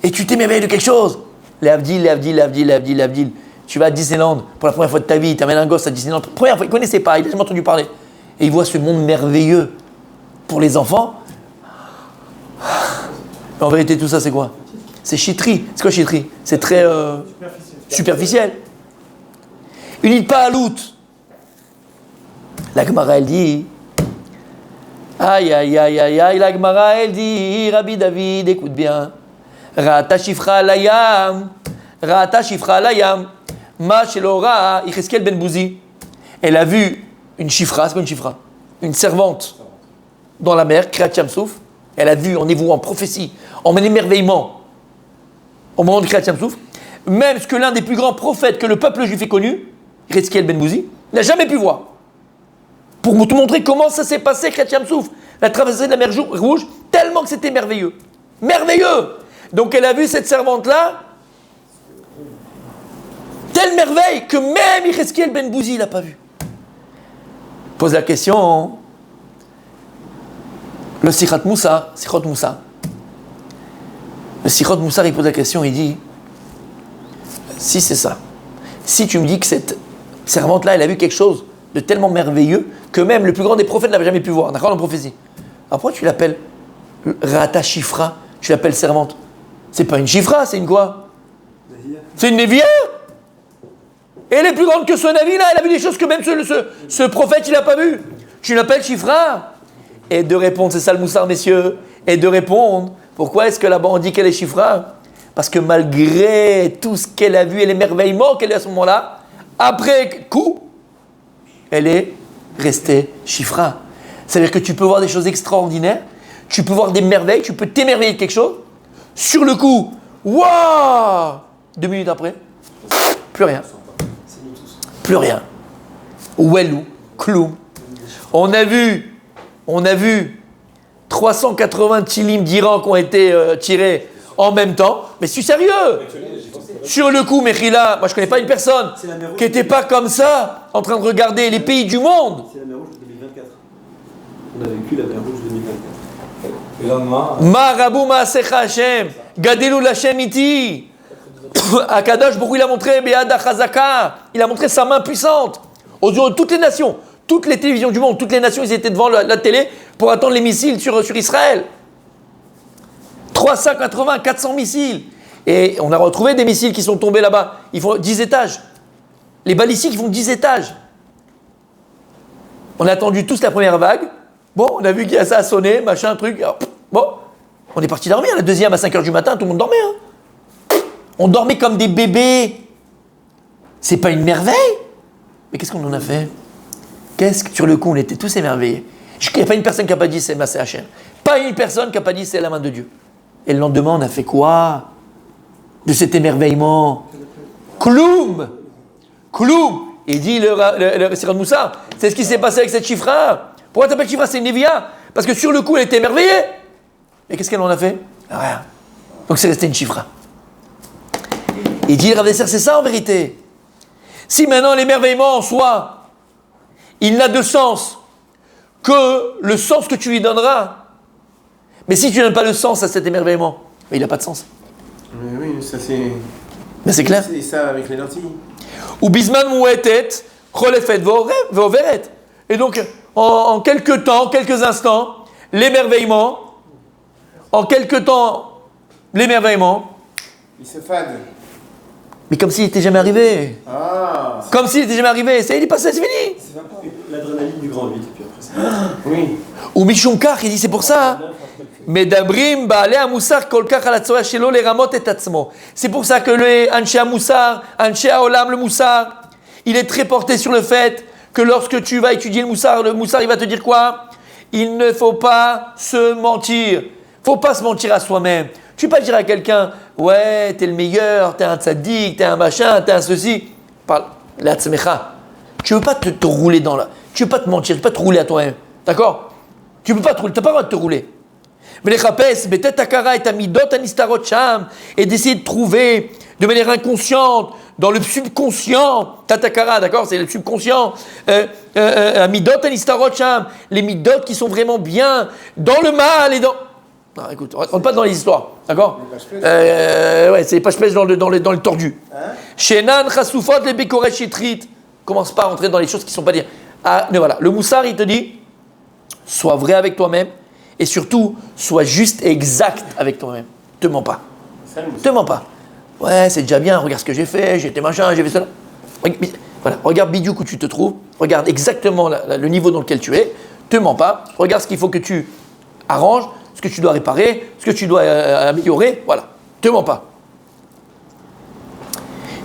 et tu t'émerveilles de quelque chose, l'Avdil, tu vas à Disneyland pour la première fois de ta vie, tu amènes un gosse à Disneyland, première fois, il ne connaissait pas, il n'a jamais entendu parler. Et il voit ce monde merveilleux pour les enfants. Mais en vérité, tout ça, c'est quoi? C'est chitri. C'est quoi chitri? C'est très superficiel. Une pas à lout. La Gemara, elle dit Aïe, aïe, aïe, aïe, aïe, la Gemara, elle dit, Rabbi David, écoute bien. Rata shifra alayam, Rata shifra alayam, ma shelora, Yecheskel ben Bouzi. Elle a vu une chifra, c'est quoi une chifra? Une servante dans la mer, Kriyat Yam-Souf. Elle a vu en évoût, en prophétie, en émerveillement, au moment de Kriyat Yam-Souf, même ce que l'un des plus grands prophètes que le peuple juif ait connu, Yecheskel ben Bouzi, n'a jamais pu voir. Pour vous te montrer comment ça s'est passé, Kriyat Yam-Souf, la traversée de la mer Rouge, tellement que c'était merveilleux. Merveilleux! Donc elle a vu cette servante-là, telle merveille que même Yecheskel ben Bouzi ne l'a pas vue. Pose la question, le Sichot Moussa. Le Sichot Moussa, il pose la question, il dit, si c'est ça, si tu me dis que cette servante-là, elle a vu quelque chose de tellement merveilleux que même le plus grand des prophètes n'avait jamais pu voir, d'accord, en prophétie. Alors pourquoi tu l'appelles Rata Shifra, tu l'appelles servante? C'est pas une Shifra, c'est une quoi? C'est une Névia. Et elle est plus grande que ce Navi-là, elle a vu des choses que même ce prophète, il n'a pas vu. Tu l'appelles Shifra. Et de répondre, c'est ça le Moussar, messieurs, et de répondre, pourquoi est-ce que là-bas on dit qu'elle est Shifra? Parce que malgré tout ce qu'elle a vu et l'émerveillement qu'elle a à ce moment-là, après coup, elle est restée Shifra. C'est-à-dire que tu peux voir des choses extraordinaires, tu peux voir des merveilles, tu peux t'émerveiller de quelque chose. Sur le coup, waouh! 2 minutes après, plus rien. Plus rien. Ouelou, Kloum. On a vu 380 tilim d'Iran qui ont été tirés en même temps. Mais je suis sérieux. Sur le coup, Mechila, moi je connais pas une personne qui n'était pas comme ça, en train de regarder les pays du monde. C'est la mer Rouge de 2024. On a vécu la mer Rouge de 2024. Et le lendemain, Marabou Maasecha Hashem, Gadelou Lachem Iti. Akadosh Baruch Hu, il a montré Be'ada Chazaka, il a montré sa main puissante aux yeux de toutes les nations, toutes les télévisions du monde, toutes les nations, ils étaient devant la télé pour attendre les missiles sur Israël. 380, 400 missiles. Et on a retrouvé des missiles qui sont tombés là-bas. Ils font 10 étages. Les balistiques, ils font 10 étages. On a attendu tous la première vague. Bon, on a vu que ça a sonné, machin, truc. Alors, bon, on est parti dormir. La deuxième, à 5h du matin, tout le monde dormait. Hein. On dormait comme des bébés. C'est pas une merveille? Mais qu'est-ce qu'on en a fait? Qu'est-ce que sur le coup, on était tous émerveillés. Il n'y a pas une personne qui n'a pas dit c'est ma CHR. Pas une personne qui n'a pas dit c'est la main de Dieu. Et le lendemain, on a fait quoi de cet émerveillement? Kloum. Il dit le Sirat Moussa, c'est ce qui s'est passé avec cette chifra. Pourquoi t'appelles chifra? C'est une Névia. Parce que sur le coup, elle était émerveillée. Et qu'est-ce qu'elle en a fait? Rien. Donc c'est resté une chifra. Il dit, Rav Desser, c'est ça en vérité. Si maintenant l'émerveillement en soi, il n'a de sens que le sens que tu lui donneras. Mais si tu ne donnes pas le sens à cet émerveillement, il n'a pas de sens. Oui, ça c'est. Mais c'est clair. C'est ça avec les lentilles. Ou bisman mouetet, cholefet veoveret. Et donc, en quelques temps, quelques instants, l'émerveillement, Il se fade. mais comme s'il n'était jamais arrivé. Ah. Comme s'il n'était jamais arrivé. Ça, il est passé, c'est fini. C'est l'adrénaline du grand 8, puis après ça. Oui. Ou Mishum Kach, il dit c'est pour ça. Medabrim ba'alei hamoussar kol kach al hatzorah shelo leramot et atzmo. C'est pour ça que le Anshe HaMoussar, Anshe HaOlam, le Moussar, il est très porté sur le fait que lorsque tu vas étudier le Moussar il va te dire quoi? Il ne faut pas se mentir. Faut pas se mentir à soi-même. Tu peux pas dire à quelqu'un, ouais, t'es le meilleur, t'es un tzaddik, t'es un machin, t'es un ceci. Parle, la tzmecha. Tu veux pas te rouler dans la... Tu veux pas te mentir, tu veux pas te rouler à toi-même. D'accord? Tu peux pas te rouler, t'as pas le droit de te rouler. Mais les chapes, betet takara et amidot anistarot sham, et d'essayer de trouver de manière inconsciente, dans le subconscient, tatakara, d'accord, c'est le subconscient, amidot anistarot sham, les midot qui sont vraiment bien, dans le mal et dans... Non, écoute, on rentre pas dans les histoires, d'accord? Ouais, c'est les pages pêches dans le tordu. Shenan chasufot le bekoret shitrit. Commence pas à rentrer dans les choses qui sont pas dire. Ah, mais voilà, le Moussar, il te dit, sois vrai avec toi-même, et surtout, sois juste et exact avec toi-même. Te mens pas. Te mens pas. Ouais, c'est déjà bien, regarde ce que j'ai fait, j'ai été machin, j'ai fait cela. Voilà, regarde Bidouk où tu te trouves, regarde exactement le niveau dans lequel tu es, te mens pas, regarde ce qu'il faut que tu arranges, ce que tu dois réparer, ce que tu dois améliorer, voilà, te mens pas.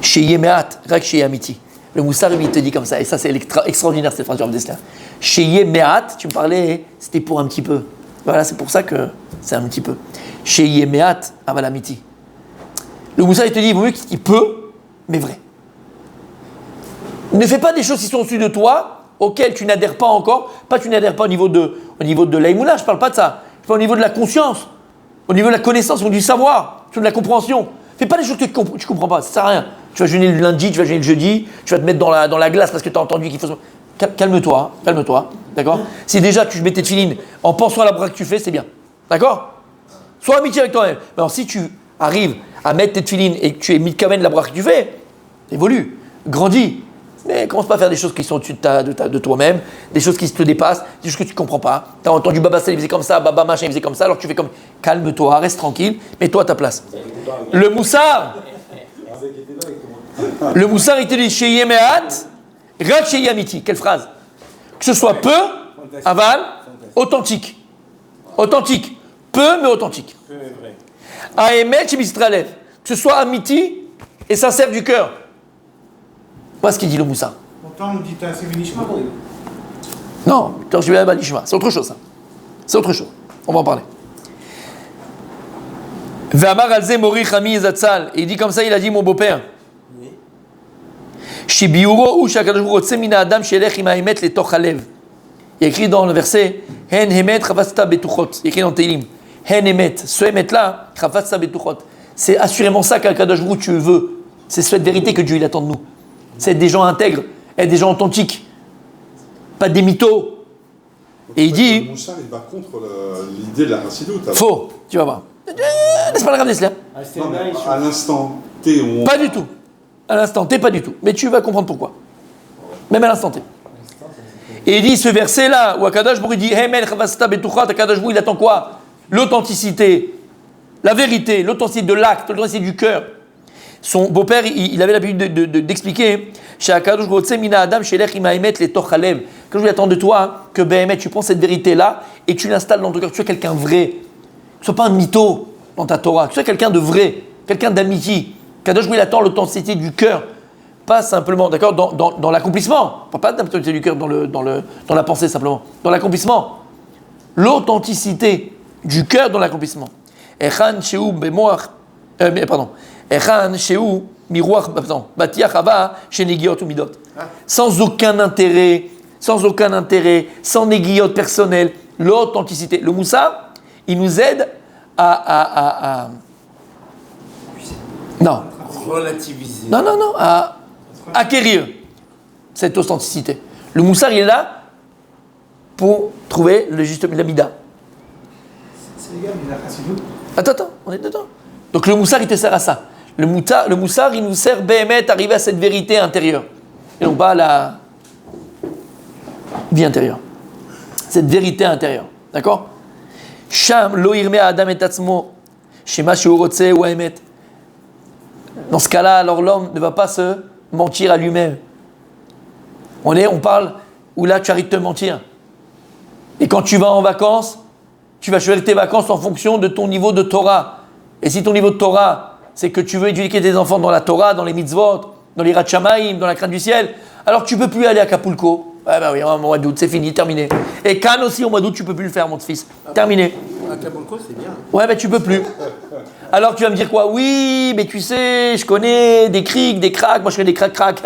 Chez Yemeat, rak chez Yamiti. Le Moussar, il te dit comme ça, et ça c'est extraordinaire cette phrase du Rav Dessler. Chez Yemeat, tu me parlais, c'était pour un petit peu. Voilà, c'est pour ça que c'est un petit peu. Chez Yemeat, avalamiti. Le Moussar, il te dit, il vaut mieux qu'il peut, mais vrai. Ne fais pas des choses qui sont au-dessus de toi, auxquelles tu n'adhères pas encore. Pas tu n'adhères pas au niveau de l'aïmoula, je ne parle pas de ça. Je parle au niveau de la conscience, au niveau de la connaissance, ou du savoir, de la compréhension. Fais pas des choses que tu ne comprends pas, ça ne sert à rien. Tu vas jeûner le lundi, tu vas jeûner le jeudi, tu vas te mettre dans la glace parce que tu as entendu qu'il faut... Calme-toi, d'accord? Si déjà tu mets tes filines en pensant à la braque que tu fais, c'est bien. D'accord? Sois amitié avec toi-même. Mais alors si tu arrives à mettre tes filines et que tu es mitkamen de la braque que tu fais, évolue, grandis. Mais commence pas à faire des choses qui sont au-dessus de toi-même, des choses qui te dépassent, des choses que tu ne comprends pas. Tu as entendu Baba Sal, il faisait comme ça, Baba Machin, il faisait comme ça, alors tu fais comme... Calme-toi, reste tranquille, mets-toi à ta place. Le Moussar, il te dit chez Yemeat, rak chez Yamiti. Quelle phrase? Que ce soit peu, aval, authentique. Authentique. Peu, mais authentique. Aemet chez Bistralev. Que ce soit amiti et sincère du cœur. Voilà ce qu'il dit le Moussar. Pourtant, on dit c'est Vinishma. Non, c'est autre chose ça. C'est autre chose. On va en parler. V'amar alze mori chami zatzal. Il dit comme ça, il a dit mon beau-père. Shibiuro ou shakadosh baruch hu rotze min ha'adam shelech im ha'emet letoch halev. Il y a écrit dans le verset Hen emet chavasta betuchot. Il y a écrit dans Teilim Hen emet. Ce emet là, chavasta betuchot. C'est assurément ça qu'Akadosh baruch hu tu veux. C'est cette vérité que Dieu il attend de nous. C'est être des gens intègres, être des gens authentiques, pas des mythos. Et il dit. Le Moussar, il va contre l'idée de la chassidoute. Faux, tu vas voir. N'est-ce pas le Rav Dessler? Non, mais à l'instant T où on... Pas du tout. À l'instant T, pas du tout. Mais tu vas comprendre pourquoi. Même à l'instant T. Et il dit ce verset-là, où Akadosh Baruch Hu dit Hemen chavasta betuchat, Akadosh Baruch Hu, il attend quoi? L'authenticité, la vérité, l'authenticité de l'acte, l'authenticité du cœur. Son beau-père, il avait l'habitude d'expliquer chez Akadosh Baruch Hu, mina adam shelech im ha'emet letoch halev. Quand je lui attends de toi que Behemet, tu prends cette vérité-là et tu l'installes dans ton cœur, que tu sois quelqu'un vrai. Que ce ne soit pas un mytho dans ta Torah, que tu sois quelqu'un de vrai, quelqu'un d'amitié. Kadosh Baruch Hu, il attend l'authenticité du cœur, pas simplement, d'accord, dans l'accomplissement. Pas l'authenticité du cœur dans la pensée simplement, dans l'accomplissement. L'authenticité du cœur dans l'accomplissement. Echan sheu bemoach, Echan sheu miroach, batiach hava shenegiot ou midot. Sans aucun intérêt, sans néguillotte personnelle, l'authenticité. Le Moussar, il nous aide à non. Relativiser. Non, à acquérir cette authenticité. Le Moussar, il est là pour trouver le juste l'amida. C'est légal, mais la chassidoute. Attends, on est dedans. Donc le Moussar, il te sert à ça. Le Moussar, il nous sert Behemet, arriver à cette vérité intérieure. Et non pas à la vie intérieure. Cette vérité intérieure. D'accord? Sham lo irme adam et atzmo shema shu rotze ou emet. Dans ce cas-là, alors l'homme ne va pas se mentir à lui-même. On parle où là tu arrêtes de te mentir. Et quand tu vas en vacances, tu vas choisir tes vacances en fonction de ton niveau de Torah. Et si ton niveau de Torah, c'est que tu veux éduquer tes enfants dans la Torah, dans les mitzvot, dans les Shamaim, dans la crainte du ciel, alors tu ne peux plus aller à Acapulco. Ah bah oui, au mois d'août, c'est fini, terminé. Et Cannes aussi, au mois d'août, tu ne peux plus le faire, mon fils. Terminé. Acapulco, c'est bien. Ouais, mais tu peux plus. Alors tu vas me dire quoi? Oui, mais tu sais, je connais des crics, des cracks, moi je connais des crac-crac.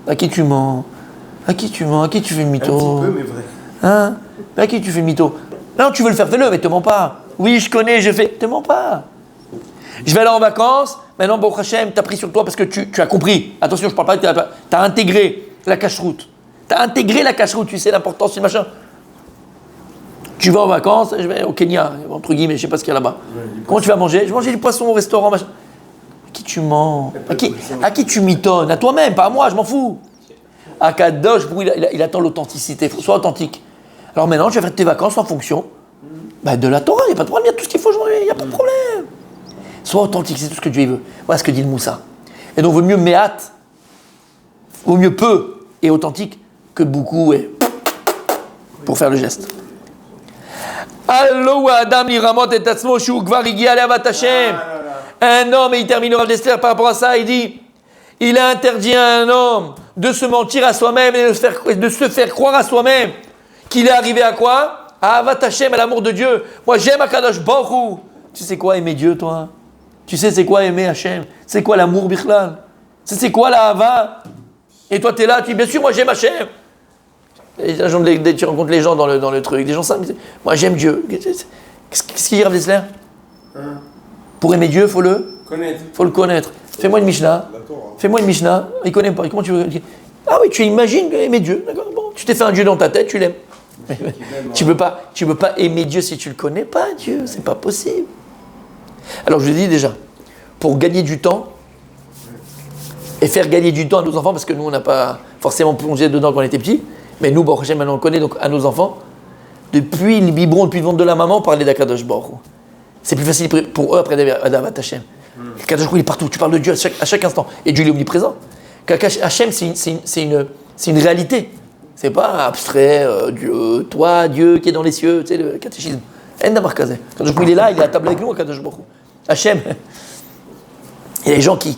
À qui tu mens? À qui tu mens? À qui tu fais le mytho? Un petit peu, mais vrai. Hein? À qui tu fais le mytho? Non, tu veux le faire, fais-le, mais te mens pas. Oui, je connais, je fais. Te mens pas. Je vais aller en vacances, maintenant, Baruch Hashem, t'as pris sur toi parce que tu as compris. Attention, je parle pas de t'as intégré la cache-route. T'as intégré la cache-route, tu sais l'importance du machin. Tu vas en vacances, je vais au Kenya, entre guillemets, je sais pas ce qu'il y a là-bas. Comment tu vas manger? Je vais manger du poisson au restaurant, machin. À qui tu mens? À qui tu mitonnes? À toi-même, pas à moi, je m'en fous. À Kadosh, il attend l'authenticité, sois authentique. Alors maintenant, tu vas faire tes vacances en fonction de la Torah, il n'y a pas de problème, il y a tout ce qu'il faut aujourd'hui, il n'y a pas de problème. Sois authentique, c'est tout ce que Dieu veut. Voilà ce que dit le Moussa. Et donc, vaut mieux méhat, vaut mieux peu et authentique que beaucoup et pour faire le geste. Allo Adam liramot et atzmo shu gvar higia le'avat Hashem. Un homme, et il termine Rav Dessler par rapport à ça, il dit, il a interdit à un homme de se mentir à soi-même et de se faire croire à soi-même qu'il est arrivé à quoi? À Avat Hashem, à l'amour de Dieu. Moi j'aime Akadosh Baruch Hu. Tu sais quoi aimer Dieu, toi? Tu sais c'est quoi aimer Hashem? C'est quoi l'amour Bichlal? C'est quoi la Hava? Et toi tu es là, tu dis bien sûr moi j'aime Hashem. Et tu rencontres les gens dans le truc, des gens simples, moi j'aime Dieu. Qu'est-ce qu'il dit Rav Dessler? Pour aimer Dieu, faut le connaître. Fais-moi une Mishnah. Fais-moi une Mishnah. Il connaît pas. Comment tu veux? Ah oui, tu imagines aimer Dieu. D'accord. Bon, tu t'es fait un Dieu dans ta tête, tu l'aimes. Tu peux pas aimer Dieu si tu le connais pas, Dieu. C'est pas possible. Alors je dis déjà, pour gagner du temps et faire gagner du temps à nos enfants, parce que nous on n'a pas forcément plongé dedans quand on était petits, mais nous, Baruch Hashem, maintenant on le connaît, donc à nos enfants, depuis le biberon, depuis le ventre de la maman, on parlait d'Akadosh Baruch Hu. C'est plus facile pour eux après d'Avat Hashem. Akadosh Baruch Hu, il est partout. Tu parles de Dieu à chaque instant. Et Dieu il est omniprésent. Hashem, c'est une réalité. C'est pas abstrait, Dieu, toi, Dieu qui est dans les cieux, tu sais, le catéchisme. Akadosh Baruch Hu, il est là, il est à table avec nous, Akadosh Baruch Hu. Hashem. Il y a des gens qui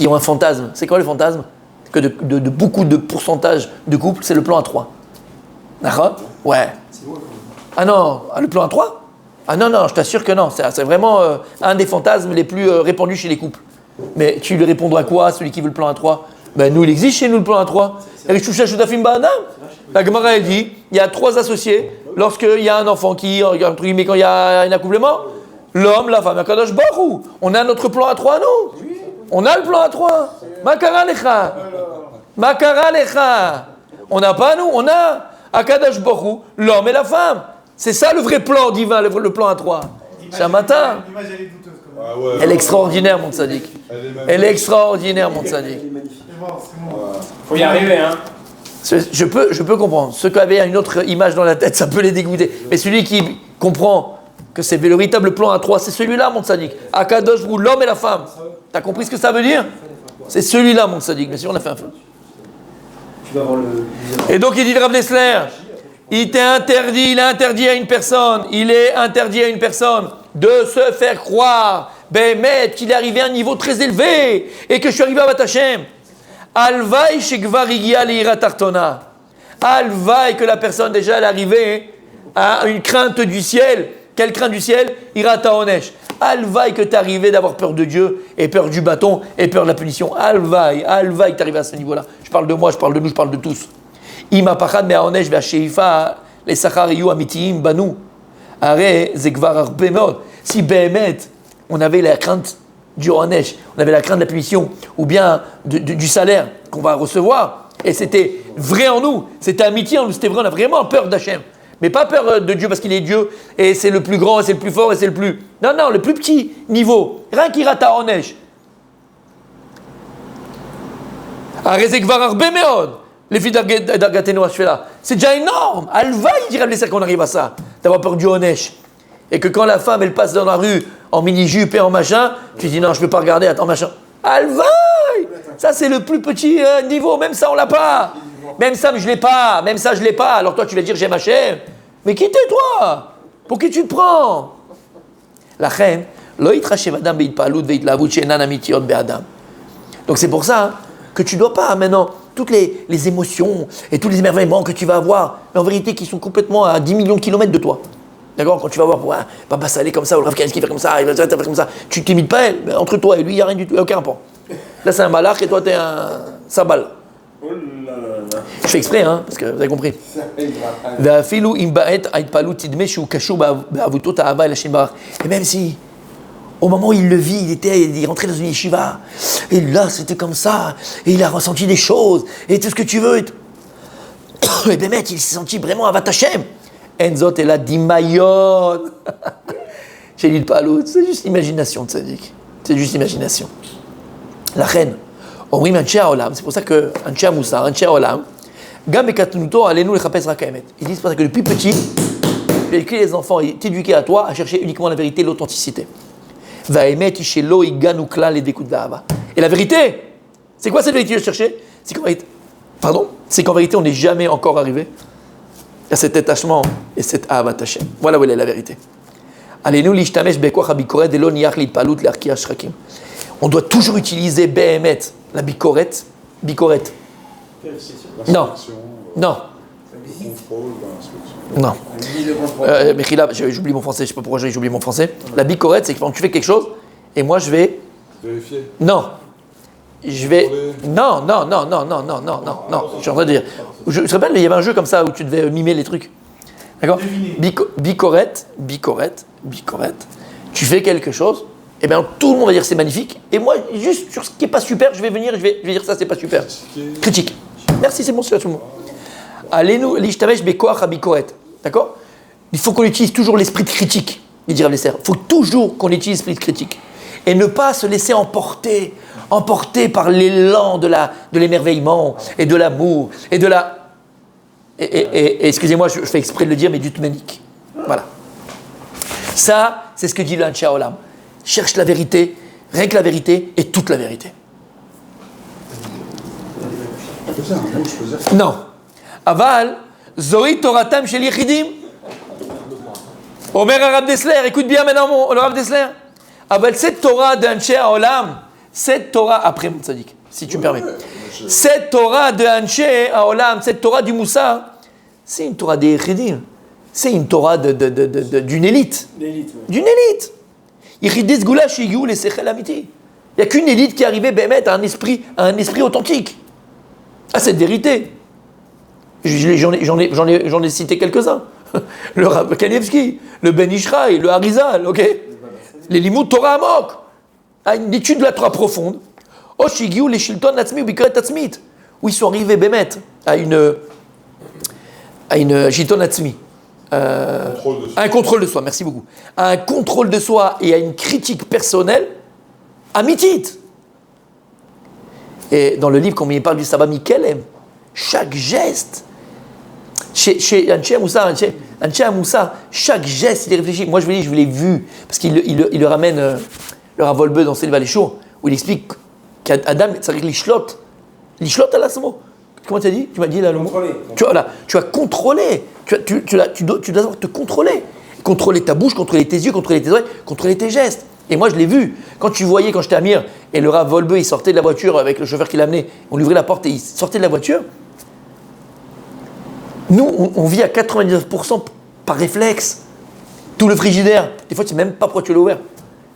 ont un fantasme. C'est quoi le fantasme? Que de beaucoup de pourcentage de couples, c'est le plan A3. D'accord? Ouais. Ah non, le plan A3? Ah non, je t'assure que non. C'est vraiment un des fantasmes les plus répandus chez les couples. Mais tu lui répondras à quoi, celui qui veut le plan A3? Ben nous, il existe chez nous le plan A3. La Gemara, elle dit, il y a 3 associés. Lorsqu'il y a un enfant entre guillemets, quand il y a un accouplement, l'homme, la femme, Akadosh Baruch Hu. On a notre plan A3 à nous. On a le plan A3. Makara lecha. On n'a pas nous, on a Akadosh Baruch Hu, l'homme et la femme. C'est ça le vrai plan divin, le plan A3. C'est un matin. L'image, elle est douteuse quand même. Ah ouais, Elle est extraordinaire, mon tzaddik. Elle est extraordinaire, mon tzaddik. C'est bon. Faut y arriver, hein. Je peux comprendre. Ceux qui avaient une autre image dans la tête, ça peut les dégoûter. Mais celui qui comprend que c'est le véritable plan A3, c'est celui-là, mon tzaddik. Akadosh Baruch Hu, l'homme et la femme. T'as compris ce que ça veut dire? C'est celui-là, mon tzaddik. Mais si on a fait un feu. Tu vas avoir le... Et donc il dit Rav Dessler, il est interdit à une personne de se faire croire, qu'il est arrivé à un niveau très élevé et que je suis arrivé à Avat Hashem. Alvaï shekvar higia le'irat tartona. Alvaï que la personne déjà elle est arrivée à une crainte du ciel. Quelle crainte du ciel? Irat haonesh. Alvaï que tu es arrivé d'avoir peur de Dieu et peur du bâton et peur de la punition. Alvaï que tu es arrivé à ce niveau-là. Je parle de moi, je parle de nous, je parle de tous. Ima pachad me'aonesh ve'asheifa les sachar iyu amitiim banu. Are zegvar arbe meod. Si behemet, on avait la crainte du onesh, on avait la crainte de la punition ou bien du salaire qu'on va recevoir, et c'était vrai en nous, c'était amitié en nous, c'était vrai, on a vraiment peur d'Hachem. Mais pas peur de Dieu parce qu'il est Dieu et c'est le plus grand et c'est le plus fort et c'est le plus... Non, le plus petit niveau. Rien qui rate à Onesh. C'est déjà énorme. Alva, il dirait le qu'on arrive à ça, d'avoir peur du Onesh. Et que quand la femme, elle passe dans la rue en mini-jupe et en machin, tu dis non, je ne peux pas regarder, attends, machin. Alva, ça c'est le plus petit niveau, même ça on l'a pas. Même ça, je l'ai pas. Alors toi, tu vas dire, j'aime Hachem. Mais qui t'es, toi? Pour qui tu te prends? La reine, donc c'est pour ça que tu ne dois pas, maintenant, toutes les émotions et tous les émerveillements que tu vas avoir, mais en vérité, qui sont complètement à 10 millions de kilomètres de toi. D'accord? Quand tu vas voir, papa, ça allait comme ça, ou le Rav Kansky fait comme ça, il va faire comme ça, tu t'imites pas elle, mais entre toi et lui, il n'y a rien du tout, il n'y a aucun rapport. Là, c'est un malach et toi, t'es un sabal. Je fais exprès, parce que vous avez compris. Et même si, au moment où il le vit, il rentrait dans une yeshiva, et là, c'était comme ça, et il a ressenti des choses, et tout ce que tu veux. Et bien, il s'est senti vraiment Avat Hashem. Enzot et la dimayon. J'ai dit le palout, c'est juste imagination, tzaddik. C'est juste imagination. La reine. C'est pour ça que Anshe Moussar, Anshe Olam, Gam et Katnuto, allez-nous les chapes rakaemet. Ils disent que depuis petit, tu éduqué les enfants, t'éduquer à toi à chercher uniquement la vérité, l'authenticité. Vaemet ishelo iganukla les découps d'ava. Et la vérité, c'est quoi cette vérité de chercher? C'est qu'en vérité, on n'est jamais encore arrivé y a cet attachement et cette ahavat Hashem. Voilà où est la vérité. Allez-nous l'ishtamesh bekoach habikoret de lo niach litpalut l'arki ashrakim. On doit toujours utiliser behemet, la bikoret. Non. Non. Non. Mechila, j'oublie mon français, je sais pas pourquoi j'oublie mon français. La bikoret, c'est que quand tu fais quelque chose, et moi je vais... Vérifier. Non. Je vais... Non. Je suis en train de dire... Je te rappelle, il y avait un jeu comme ça où tu devais mimer les trucs. D'accord ? Bikoret. Tu fais quelque chose, et bien tout le monde va dire c'est magnifique, et moi, juste sur ce qui n'est pas super, je vais venir et je vais dire ça, c'est pas super. Critique. Merci, c'est bon, c'est tout le monde. Allez-nous, l'ishtamesh bekoach habikoret. D'accord ? Il faut qu'on utilise toujours l'esprit de critique, il dirait Lesser. Il faut toujours qu'on utilise l'esprit de critique. Et ne pas se laisser emporter par l'élan de l'émerveillement, et de l'amour, et de la... Et excusez-moi, je fais exprès de le dire, mais du tménique. Voilà. Ça, c'est ce que dit l'Anshei Olam. Cherche la vérité, rien que la vérité, et toute la vérité. Non. Aval, Zoï Toratam Shel Yechidim. Omer Rav Dessler, écoute bien maintenant le Rav Dessler. Aval, cette Torah d'Anshei Olam, cette Torah, après mon tzaddik, si tu me permets. Cette Torah de Anshei Olam, cette Torah du Moussa, c'est une Torah des Yechidim. C'est une Torah d'une élite. D'une élite. Yechidis Goula Shigiou les Sechel Amiti. Il n'y a qu'une élite qui est arrivée à un esprit authentique. À cette vérité. J'en ai cité quelques-uns. Le Rav Kanievski, le Ben Ishraï, le Harizal, ok. Les Limud Torah Amok. À une étude de la Torah profonde. Oshigiou les Shilton Atzmi ou Bikret Atzmit. Où ils sont arrivés à une Shilton Atzmi. Un contrôle de soi, merci beaucoup. À un contrôle de soi et à une critique personnelle amitit. Et dans le livre, quand il parle du Sabbat Mikelem, chaque geste, chez Anshei Moussa, chaque geste, il est réfléchi. Moi, je l'ai vu, parce qu'il le ramène, le Rav Wolbe dans Selva les Chaux, où il explique qu'Adam, ça veut dire l'ishlot à l'asmo. Comment tu as dit ? Tu m'as dit là le mot ? Tu as contrôlé. Tu dois te contrôler. Contrôler ta bouche, contrôler tes yeux, contrôler tes oreilles, contrôler tes gestes. Et moi, je l'ai vu. Quand j'étais à Mir, et le Rav Wolbe, il sortait de la voiture avec le chauffeur qui l'a amené, on lui ouvrait la porte et il sortait de la voiture. Nous, on vit à 99% par réflexe. Tout le frigidaire, des fois, tu ne sais même pas pourquoi tu l'as ouvert.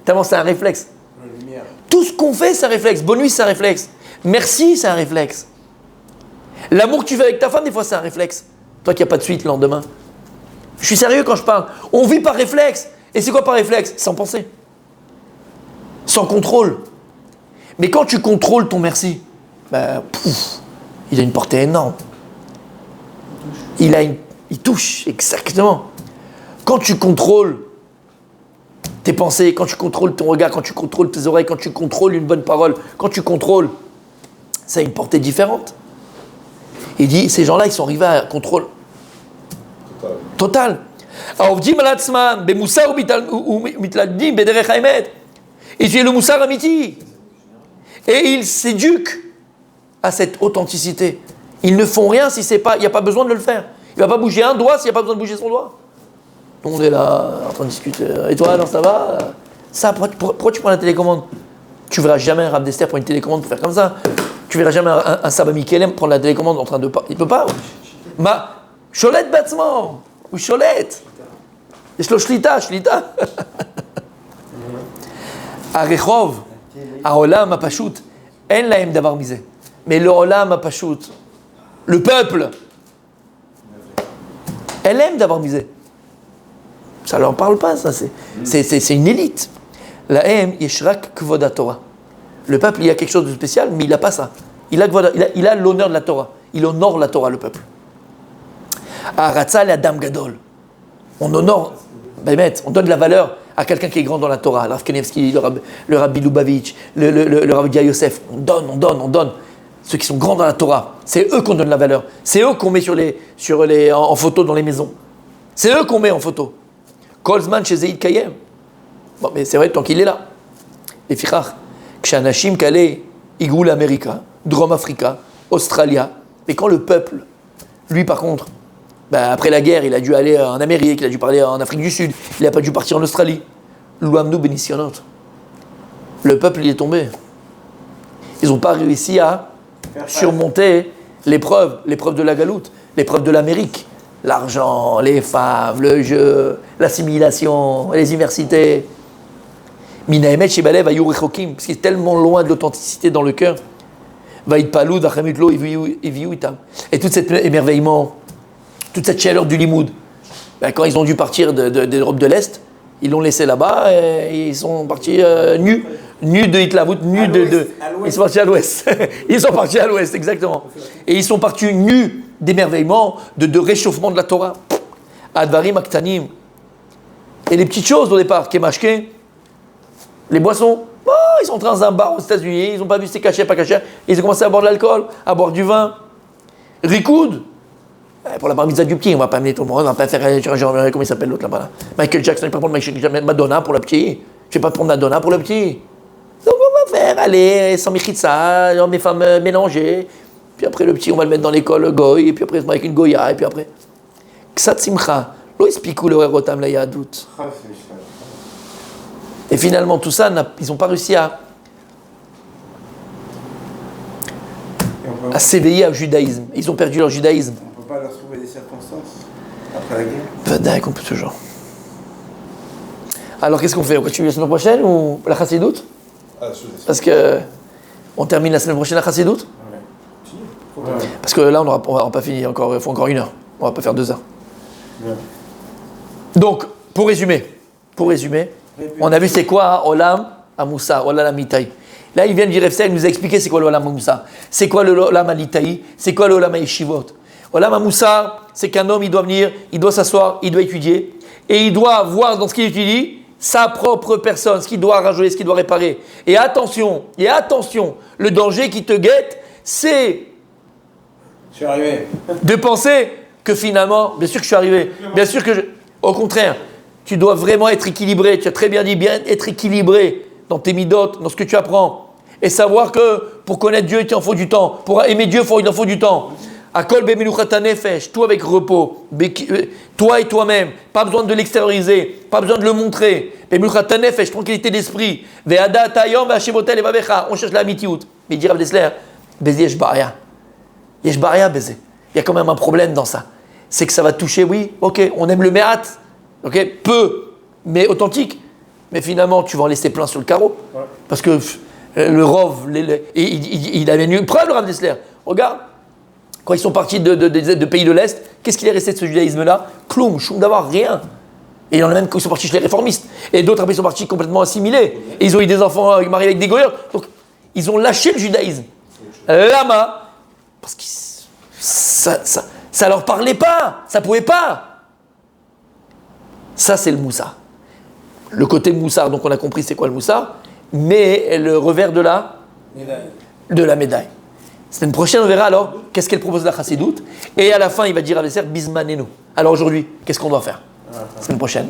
Tellement c'est un réflexe. Tout ce qu'on fait, c'est un réflexe. Bonne nuit, c'est un réflexe. Merci, c'est un réflexe. L'amour que tu fais avec ta femme, des fois, c'est un réflexe. Toi qui n'as pas de suite le lendemain. Je suis sérieux quand je parle. On vit par réflexe. Et c'est quoi par réflexe ? Sans penser. Sans contrôle. Mais quand tu contrôles ton merci, il a une portée énorme. Il touche, exactement. Quand tu contrôles tes pensées, quand tu contrôles ton regard, quand tu contrôles tes oreilles, quand tu contrôles une bonne parole, quand tu contrôles, ça a une portée différente. Il dit, ces gens-là, ils sont arrivés à un contrôle total. Et tu es le moussar amiti. Et ils s'éduquent à cette authenticité. Ils ne font rien si c'est pas, il n'y a pas besoin de le faire. Il ne va pas bouger un doigt s'il n'y a pas besoin de bouger son doigt. Tout le monde est là, en train de discuter. Et toi, non, ça va ? Ça, pourquoi tu prends la télécommande ? Tu verras jamais un Rav Dessler prendre une télécommande pour faire comme ça. Tu verras jamais un Sabbat Mikelem prendre la télécommande en train de... Il peut pas. Cholette bâtiment. Ou cholette. יש לו שליטה. הרחוב, העולם הפשוט, אין להם דבר מזה. Mais העולם הפשוט, le peuple, elle aime d'avoir misé. Ça leur parle pas, ça. C'est une élite. La haine, yeshrak kvod Torah. Le peuple, il y a quelque chose de spécial, mais il n'a pas ça. Il a l'honneur de la Torah. Il honore la Torah, le peuple. Aratza le Adam Gadol. On honore, on donne de la valeur à quelqu'un qui est grand dans la Torah. Le Rav Kanievski, le Rabbi Lubavitch, le Rav Yosef. On donne. Ceux qui sont grands dans la Torah, c'est eux qu'on donne la valeur. C'est eux qu'on met en photo dans les maisons. C'est eux qu'on met en photo. Kolzman chez Zeid Kayem. Bon, mais c'est vrai, tant qu'il est là. Les fichach. Kshanashim Kale, Igoul America, Drom Africa, Australia. Mais quand le peuple, lui par contre, Ben, après la guerre, il a dû aller en Amérique, il a dû parler en Afrique du Sud, il n'a pas dû partir en Australie. L'Ouamnou Benisionot. Le peuple, il est tombé. Ils n'ont pas réussi à surmonter l'épreuve de la galoute, l'épreuve de l'Amérique. L'argent, les femmes, le jeu, l'assimilation, les universités. Minaemet Shebalev Ayur Rechokim, parce qu'il est tellement loin de l'authenticité dans le cœur. Vaïdpalou, Dachamutlo, Iviuitam. Et tout cet émerveillement, toute cette chaleur du limoud, ben, quand ils ont dû partir d'Europe de l'Est, ils l'ont laissé là-bas et ils sont partis nus de Hitlavut, nus de. Ils sont partis à l'ouest. Ils sont partis à l'ouest, exactement. Et ils sont partis nus d'émerveillement, de réchauffement de la Torah. Advarim Aktanim. Et les petites choses au départ, Kemashke, les boissons. Oh, ils sont entrés dans un bar aux États-Unis, ils n'ont pas vu si c'est caché, pas caché. Ils ont commencé à boire de l'alcool, à boire du vin. Rikoud. Pour la bar mitzvah du petit, on ne va pas amener tout le monde, on ne va pas faire. Comment il s'appelle l'autre là-bas là. Michael Jackson, il ne va pas prendre Madonna pour le petit. Je ne vais pas prendre Madonna pour le petit. Donc on va faire, allez, sans michitza, mes femmes mélangées. Puis après le petit, on va le mettre dans l'école goy, et puis après, avec une goya, et puis après. Ksat simcha, lo ispiku le erotam la yadut. Et finalement, tout ça, ils n'ont pas réussi à s'éveiller au judaïsme. Ils ont perdu leur judaïsme. On ne peut pas leur trouver des circonstances après la guerre. Vadaï qu'on peut toujours. Alors qu'est-ce qu'on fait? On continue la semaine prochaine ou la chassidoute? Parce que on termine la semaine prochaine la chassidoute? Ouais. Parce que là, on n'aura pas fini encore. Il faut encore 1 heure. On va pas faire 2 heures. Ouais. Donc, pour résumer, on a vu c'est quoi Olam Amoussa, Olam Amitaï. Là, il vient de dire il nous a expliqué c'est quoi l'Olam Amoussa, c'est quoi l'Olam Amitaï, c'est quoi l'Olam Yeshivot. Olam Amoussa, c'est qu'un homme, il doit venir, il doit s'asseoir, il doit étudier, et il doit voir dans ce qu'il étudie sa propre personne, ce qu'il doit rajoter, ce qu'il doit réparer. Et attention, le danger qui te guette, c'est Je suis arrivé. de penser que finalement, bien sûr que je suis arrivé, bien sûr que au contraire, tu dois vraiment être équilibré, tu as très bien dit, bien être équilibré dans tes midotes, dans ce que tu apprends, et savoir que pour connaître Dieu, il en faut du temps, pour aimer Dieu, il en faut du temps. Akol bemenuchata nefesh, tout avec repos, toi et toi-même, pas besoin de l'extérioriser, pas besoin de le montrer. Bemenuchata nefesh, tranquillité d'esprit. Ve'ada tayom ve'ashevotel evavecha, on cherche la mitiout. Mais dit Rav Dessler, baiser yesh baria. Yesh baria baiser. Il y a quand même un problème dans ça. C'est que ça va toucher, oui, ok, on aime le méhat, ok, peu, mais authentique. Mais finalement, tu vas en laisser plein sur le carreau. Ouais. Parce que le Rov, il avait une preuve, le Rav Dessler. Regarde, quand ils sont partis de pays de l'Est, qu'est-ce qu'il est resté de ce judaïsme-là? Kloum, choum d'avoir, rien. Et il y en a même qui sont partis chez les réformistes. Et d'autres après sont partis complètement assimilés. Et ils ont eu des enfants mariés avec des goyeurs. Donc, ils ont lâché le judaïsme. Lama, parce que ça leur parlait pas, ça pouvait pas. Ça, c'est le moussard. Le côté moussard, donc on a compris c'est quoi le moussard, mais le revers de la médaille. Semaine prochaine, on verra alors qu'est-ce qu'elle propose la chassidoute. Et à la fin, il va dire à Vesser, bismanenu. Alors aujourd'hui, qu'est-ce qu'on doit faire? Semaine prochaine.